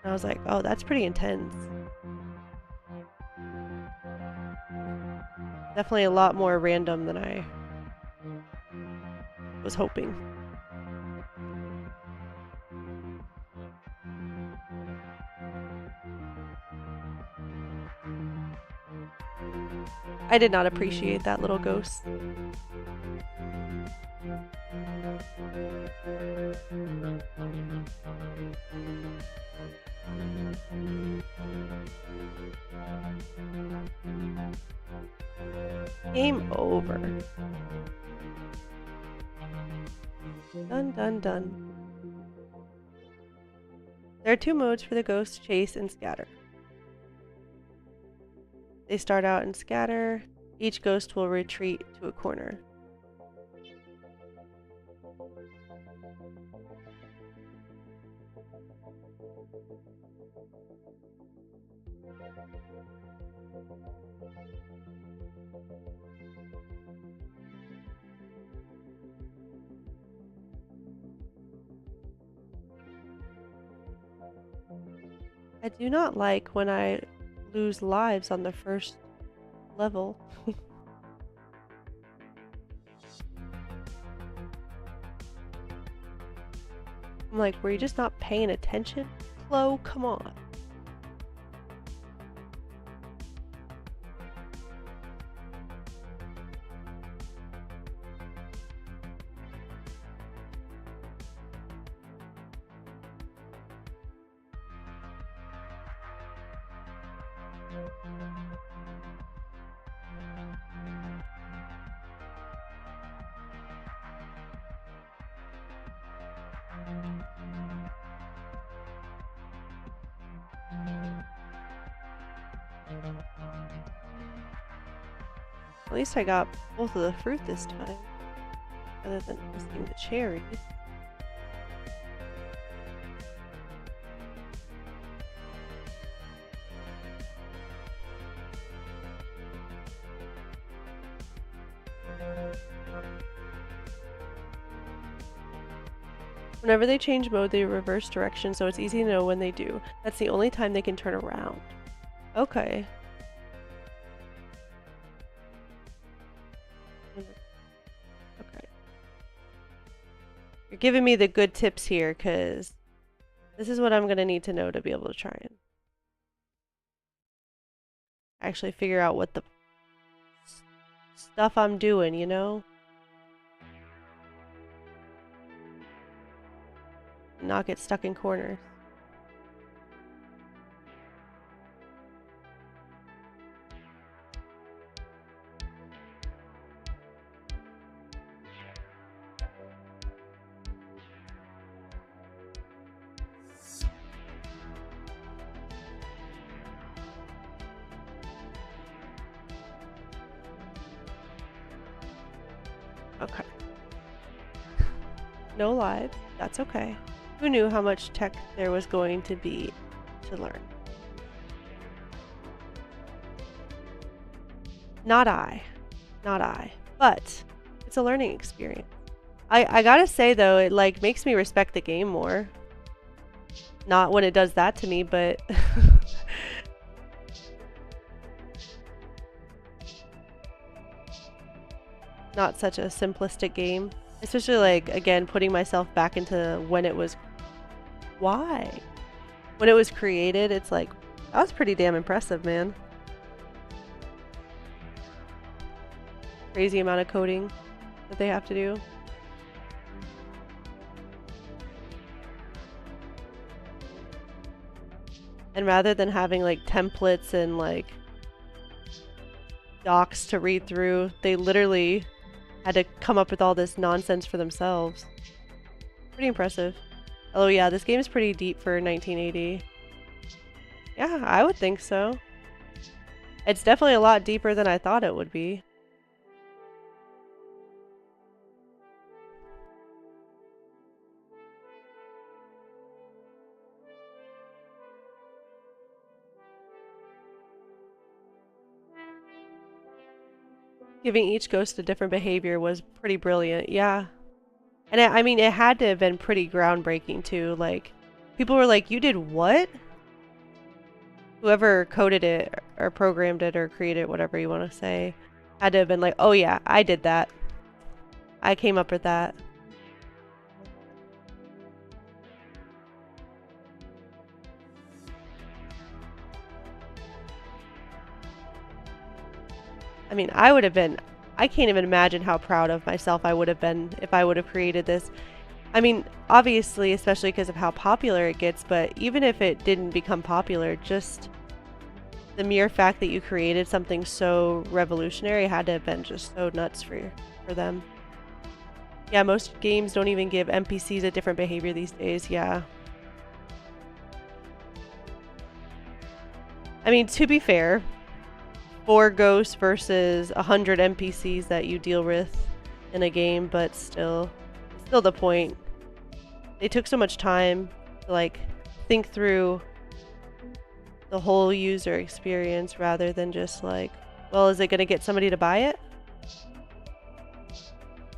And I was like, oh, that's pretty intense. Definitely a lot more random than I was hoping. I did not appreciate that little ghost. Game over. Done, done, done. There are 2 modes for the ghost: chase and scatter. They start out in scatter. Each ghost will retreat to a corner. I do not like when I lose lives on the first level. I'm like, were you just not paying attention? Flo, come on. At least I got both of the fruit this time, other than missing the cherry. Whenever they change mode, they reverse direction, so it's easy to know when they do. That's the only time they can turn around. Okay. Okay. You're giving me the good tips here, because this is what I'm going to need to know to be able to try and actually figure out what the stuff I'm doing, you know? Not get stuck in corners. Okay. No lives. That's okay. Who knew how much tech there was going to be to learn? Not I. Not I. But it's a learning experience. I gotta say though, it like makes me respect the game more. Not when it does that to me, but not such a simplistic game. Especially like, again, putting myself back into when it was... Why? When it was created, it's like, that was pretty damn impressive, man. Crazy amount of coding that they have to do. And rather than having like templates and like docs to read through, they literally had to come up with all this nonsense for themselves. Pretty impressive. Oh yeah, this game is pretty deep for 1980. Yeah, I would think so. It's definitely a lot deeper than I thought it would be. Giving each ghost a different behavior was pretty brilliant, yeah. And I mean, it had to have been pretty groundbreaking too. Like, people were like, you did what? Whoever coded it or programmed it or created it, whatever you want to say, had to have been like, oh yeah, I did that. I came up with that. I mean, I can't even imagine how proud of myself I would have been if I would have created this. I mean, obviously, especially because of how popular it gets, but even if it didn't become popular, just the mere fact that you created something so revolutionary had to have been just so nuts for them. Yeah, most games don't even give NPCs a different behavior these days, yeah. I mean, to be fair, 4 ghosts versus 100 NPCs that you deal with in a game, but still the point. They took so much time to like think through the whole user experience rather than just like, well, is it going to get somebody to buy it?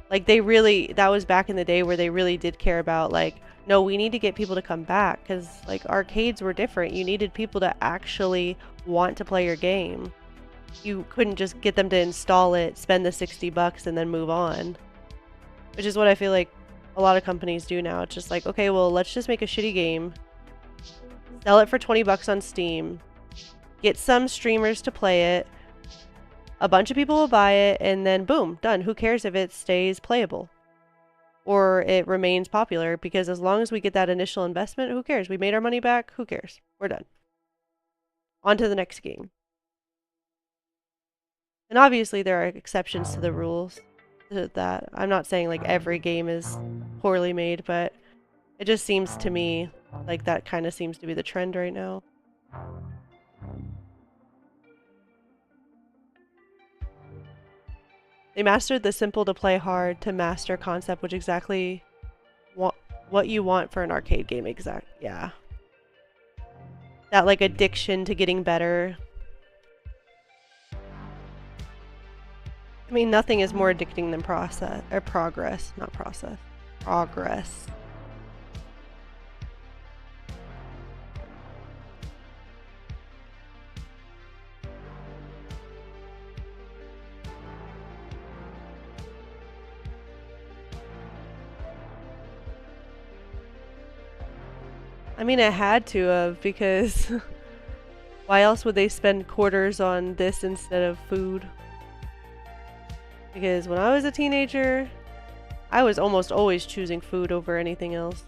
Like that was back in the day where they really did care about like, no, we need to get people to come back because like arcades were different. You needed people to actually want to play your game. You couldn't just get them to install it, spend the $60 and then move on. Which is what I feel like a lot of companies do now. It's just like, okay, well, let's just make a shitty game. Sell it for $20 on Steam. Get some streamers to play it. A bunch of people will buy it, and then boom, done. Who cares if it stays playable? Or it remains popular, because as long as we get that initial investment, who cares? We made our money back, who cares? We're done. On to the next game. And obviously there are exceptions to the rules to that. I'm not saying like every game is poorly made, but it just seems to me like that kind of seems to be the trend right now. They mastered the simple to play hard to master concept, which exactly what you want for an arcade game. Yeah. That like addiction to getting better. I mean, nothing is more addicting than progress. I mean, it had to have, because why else would they spend quarters on this instead of food? Because when I was a teenager, I was almost always choosing food over anything else.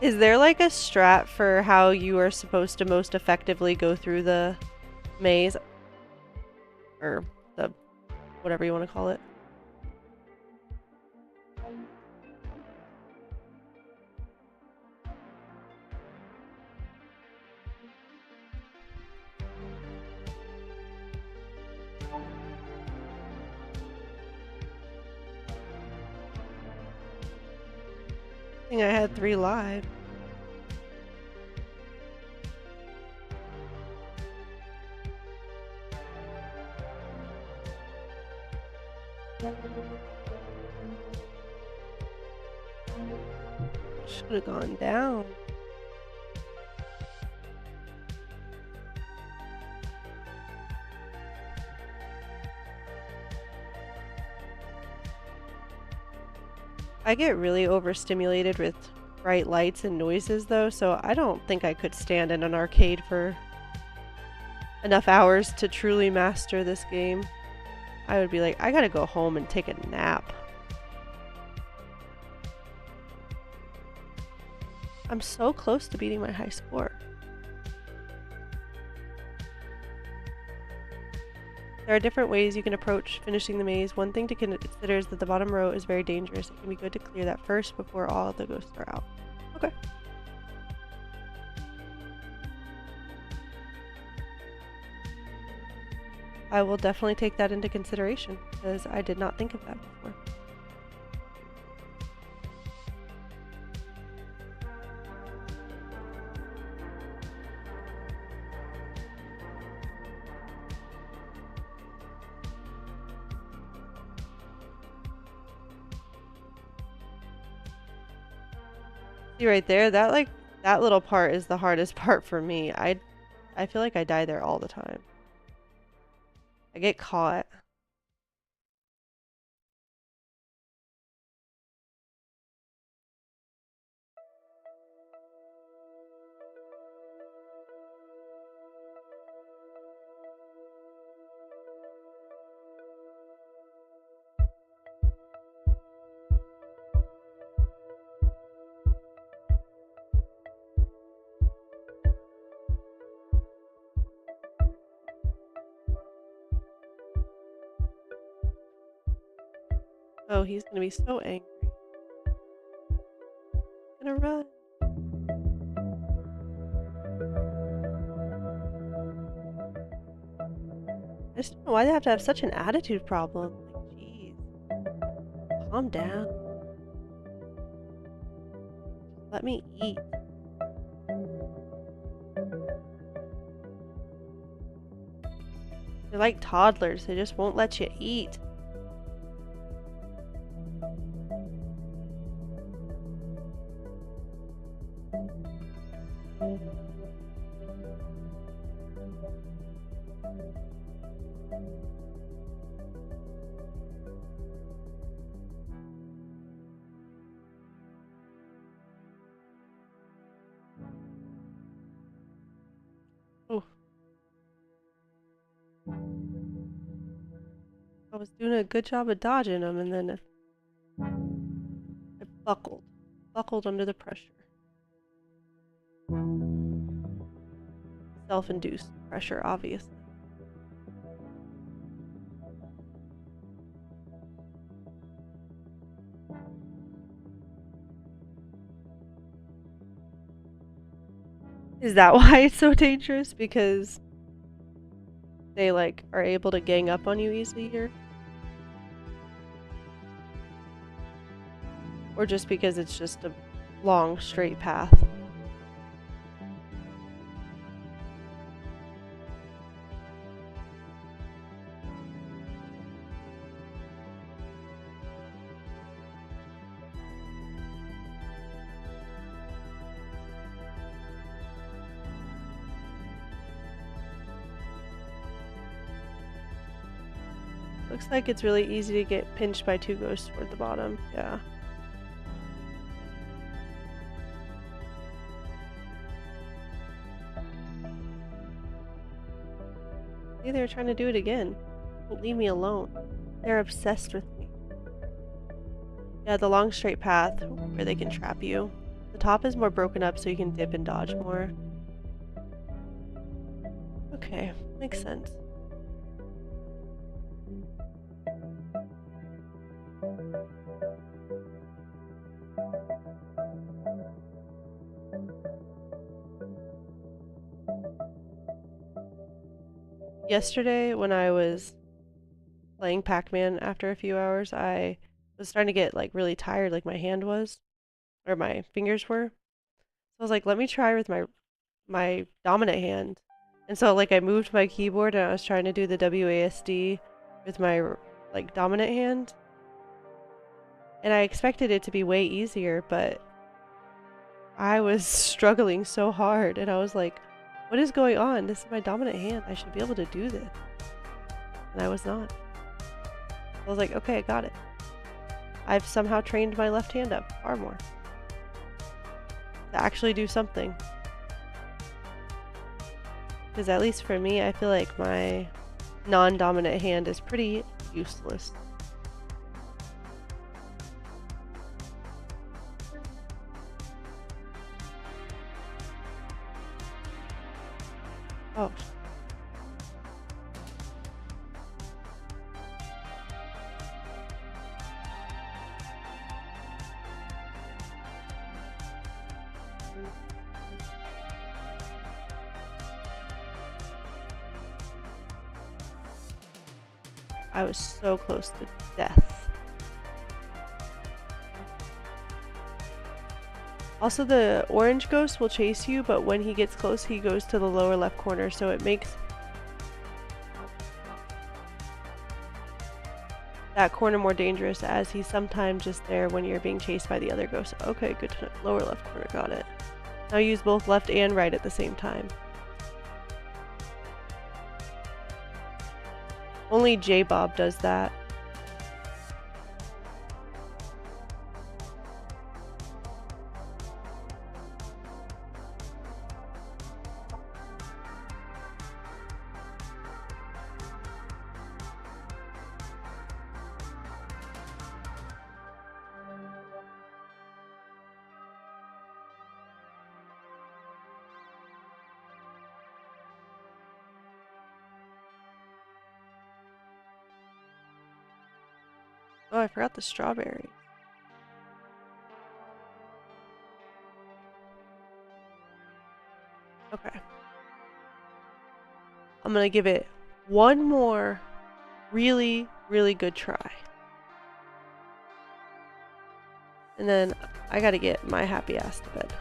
Is there like a strat for how you are supposed to most effectively go through the maze? Or the whatever you want to call it. I think I had 3 live. Should have gone down. I get really overstimulated with bright lights and noises though, so I don't think I could stand in an arcade for enough hours to truly master this game. I would be like, I gotta go home and take a nap. I'm so close to beating my high score. There are different ways you can approach finishing the maze. One thing to consider is that the bottom row is very dangerous. It can be good to clear that first before all the ghosts are out. Okay. I will definitely take that into consideration, because I did not think of that before. See right there, that little part is the hardest part for me. I feel like I die there all the time. I get caught. Oh, he's gonna be so angry. Gonna run. I just don't know why they have to have such an attitude problem. Like, jeez. Calm down. Let me eat. They're like toddlers. They just won't let you eat. Oh, I was doing a good job of dodging them, and then I buckled. Buckled under the pressure. Self-induced pressure, obviously. Is that why it's so dangerous? Because they like are able to gang up on you easily here? Or just because it's just a long straight path? Looks like it's really easy to get pinched by two ghosts toward the bottom. Yeah. See, they're trying to do it again. Don't leave me alone. They're obsessed with me. Yeah, the long straight path where they can trap you. The top is more broken up so you can dip and dodge more. Okay, makes sense. Yesterday, when I was playing Pac-Man after a few hours, I was starting to get like really tired, like my hand was, or my fingers were. So I was like, let me try with my dominant hand. And so like I moved my keyboard and I was trying to do the WASD with my like dominant hand. And I expected it to be way easier, but I was struggling so hard and I was like, what is going on? This is my dominant hand. I should be able to do this. And I was not. I was like, okay, I got it. I've somehow trained my left hand up far more to actually do something. Because at least for me, I feel like my non-dominant hand is pretty useless. Oh. I was so close to death. Also, the orange ghost will chase you, but when he gets close, he goes to the lower left corner, so it makes that corner more dangerous, as he's sometimes just there when you're being chased by the other ghost. Okay, good to know. Lower left corner, got it. Now use both left and right at the same time. Only J-Bob does that. Oh, I forgot the strawberry. Okay. I'm gonna give it one more really, really good try. And then I gotta get my happy ass to bed.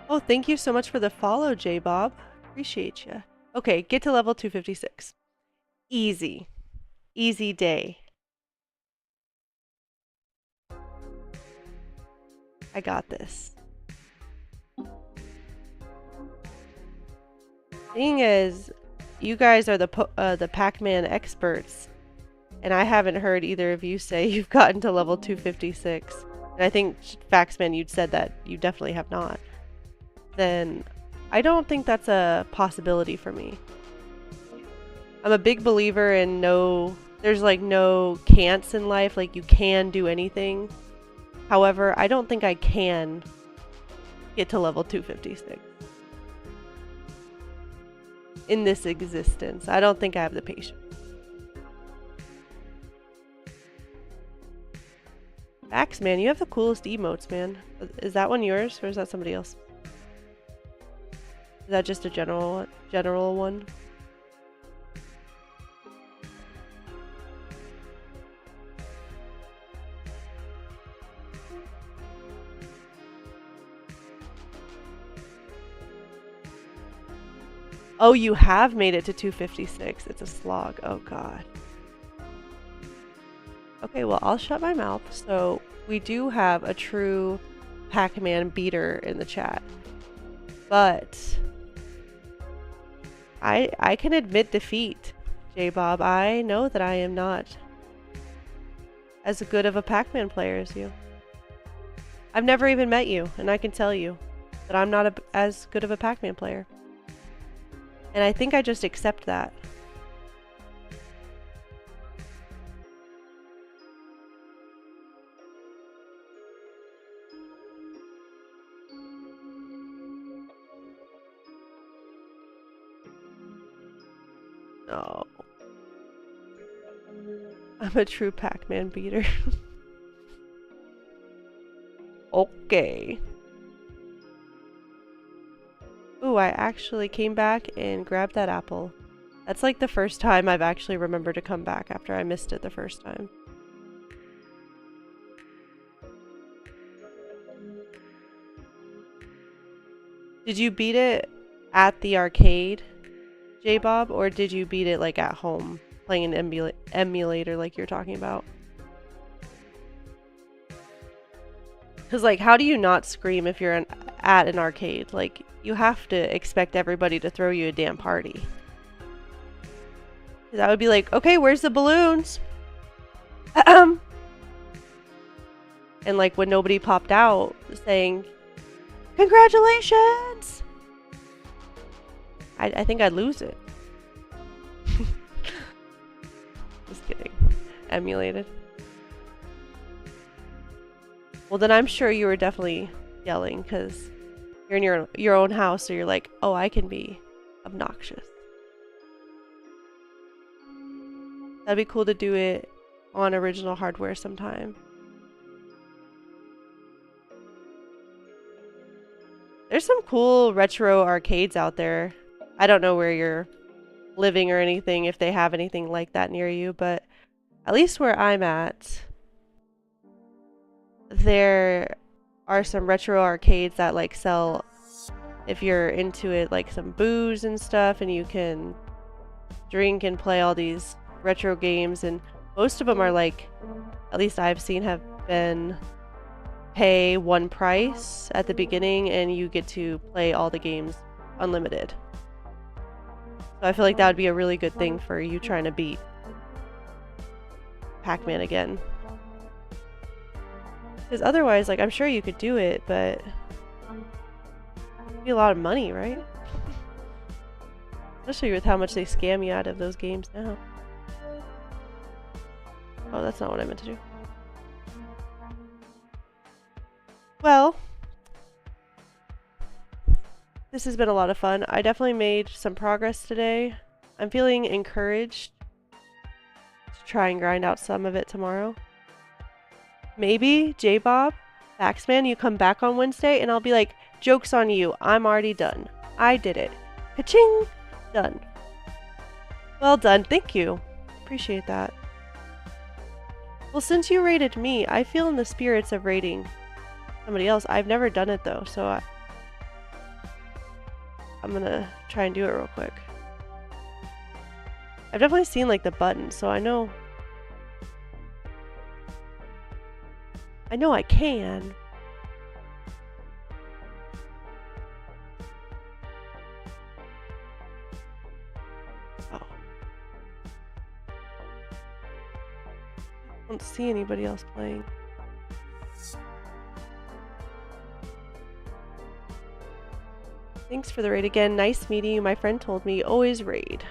Oh, thank you so much for the follow, J Bob. Appreciate you. Okay, get to level 256. Easy. Easy day. I got this. Thing is, you guys are the Pac-Man experts, and I haven't heard either of you say you've gotten to level 256. And I think, Faxman, you'd said that you definitely have not. Then I don't think that's a possibility for me. I'm a big believer in there's like no can'ts in life, like you can do anything. However, I don't think I can get to level 256. In this existence. I don't think I have the patience. Fax, man, you have the coolest emotes, man. Is that one yours, or is that somebody else? Is that just a general one? Oh, you have made it to 256. It's a slog. Oh, God. Okay, well, I'll shut my mouth. So, we do have a true Pac-Man beater in the chat. But I can admit defeat, J-Bob. I know that I am not as good of a Pac-Man player as you. I've never even met you, and I can tell you that I'm not as good of a Pac-Man player. And I think I just accept that. No. I'm a true Pac-Man beater. Okay. Ooh, I actually came back and grabbed that apple. That's like the first time I've actually remembered to come back after I missed it the first time. Did you beat it at the arcade, J-Bob, or did you beat it like at home, playing an emulator like you're talking about? Because like, how do you not scream if you're at an arcade? Like, you have to expect everybody to throw you a damn party. That would be like, okay, where's the balloons? And like when nobody popped out saying, congratulations! I think I'd lose it. Just kidding. Emulated. Well, then I'm sure you were definitely yelling because you're in your own house, so you're like, oh, I can be obnoxious. That'd be cool to do it on original hardware sometime. There's some cool retro arcades out there. I don't know where you're living or anything, if they have anything like that near you, but at least where I'm at, there are some retro arcades that like sell, if you're into it, like some booze and stuff, and you can drink and play all these retro games, and most of them are like, at least I've seen, have been pay one price at the beginning and you get to play all the games unlimited. So I feel like that would be a really good thing for you trying to beat Pac-Man again. Because otherwise, like, I'm sure you could do it, but it'd be a lot of money, right? Especially with how much they scam you out of those games now. Oh, that's not what I meant to do. Well, this has been a lot of fun. I definitely made some progress today. I'm feeling encouraged to try and grind out some of it tomorrow. Maybe, J-Bob, Faxman, you come back on Wednesday and I'll be like, joke's on you, I'm already done. I did it. Ka-ching! Done. Well done, thank you. Appreciate that. Well, since you rated me, I feel in the spirits of rating somebody else. I've never done it though, so I'm gonna try and do it real quick. I've definitely seen like the button, so I know I can. Oh. I don't see anybody else playing. Thanks for the raid again. Nice meeting you. My friend told me always raid.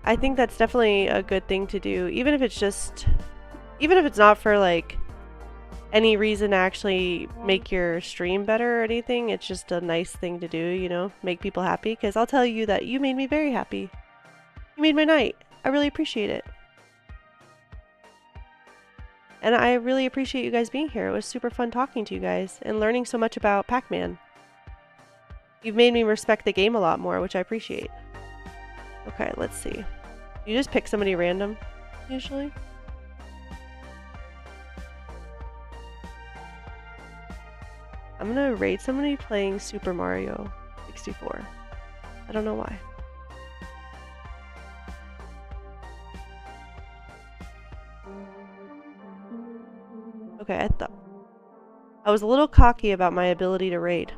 I think that's definitely a good thing to do, even if it's not for like any reason to actually make your stream better or anything. It's just a nice thing to do, you know, make people happy. Because I'll tell you that you made me very happy. You made my night. I really appreciate it. And I really appreciate you guys being here. It was super fun talking to you guys and learning so much about Pac-Man. You've made me respect the game a lot more, which I appreciate. Okay, let's see. You just pick somebody random, usually? I'm gonna raid somebody playing Super Mario 64. I don't know why. Okay, I was a little cocky about my ability to raid.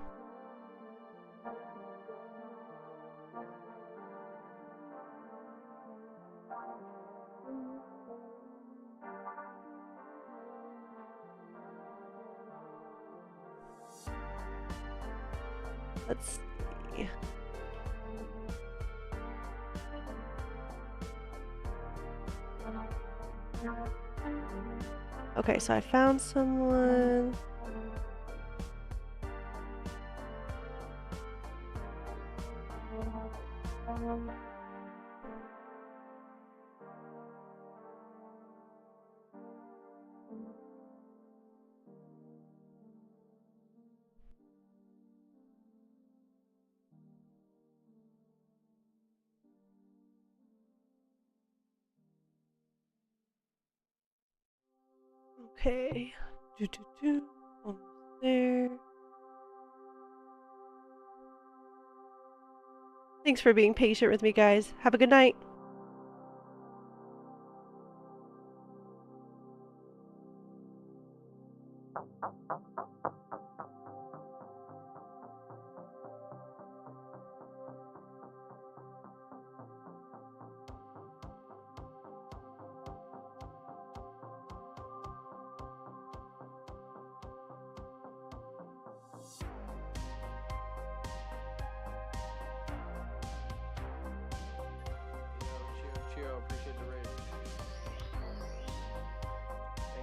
Let's see. Okay, so I found someone. Okay. Almost there. Thanks for being patient with me, guys. Have a good night. Cheerio, appreciate the raid. Thank you.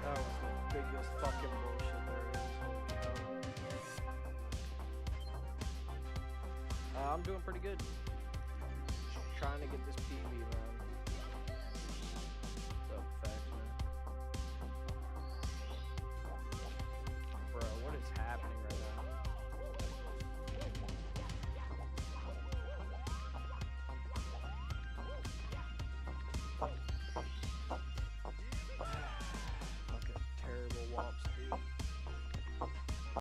That was the biggest fucking bullshit there is. I'm doing pretty good. Trying to get this PB, man.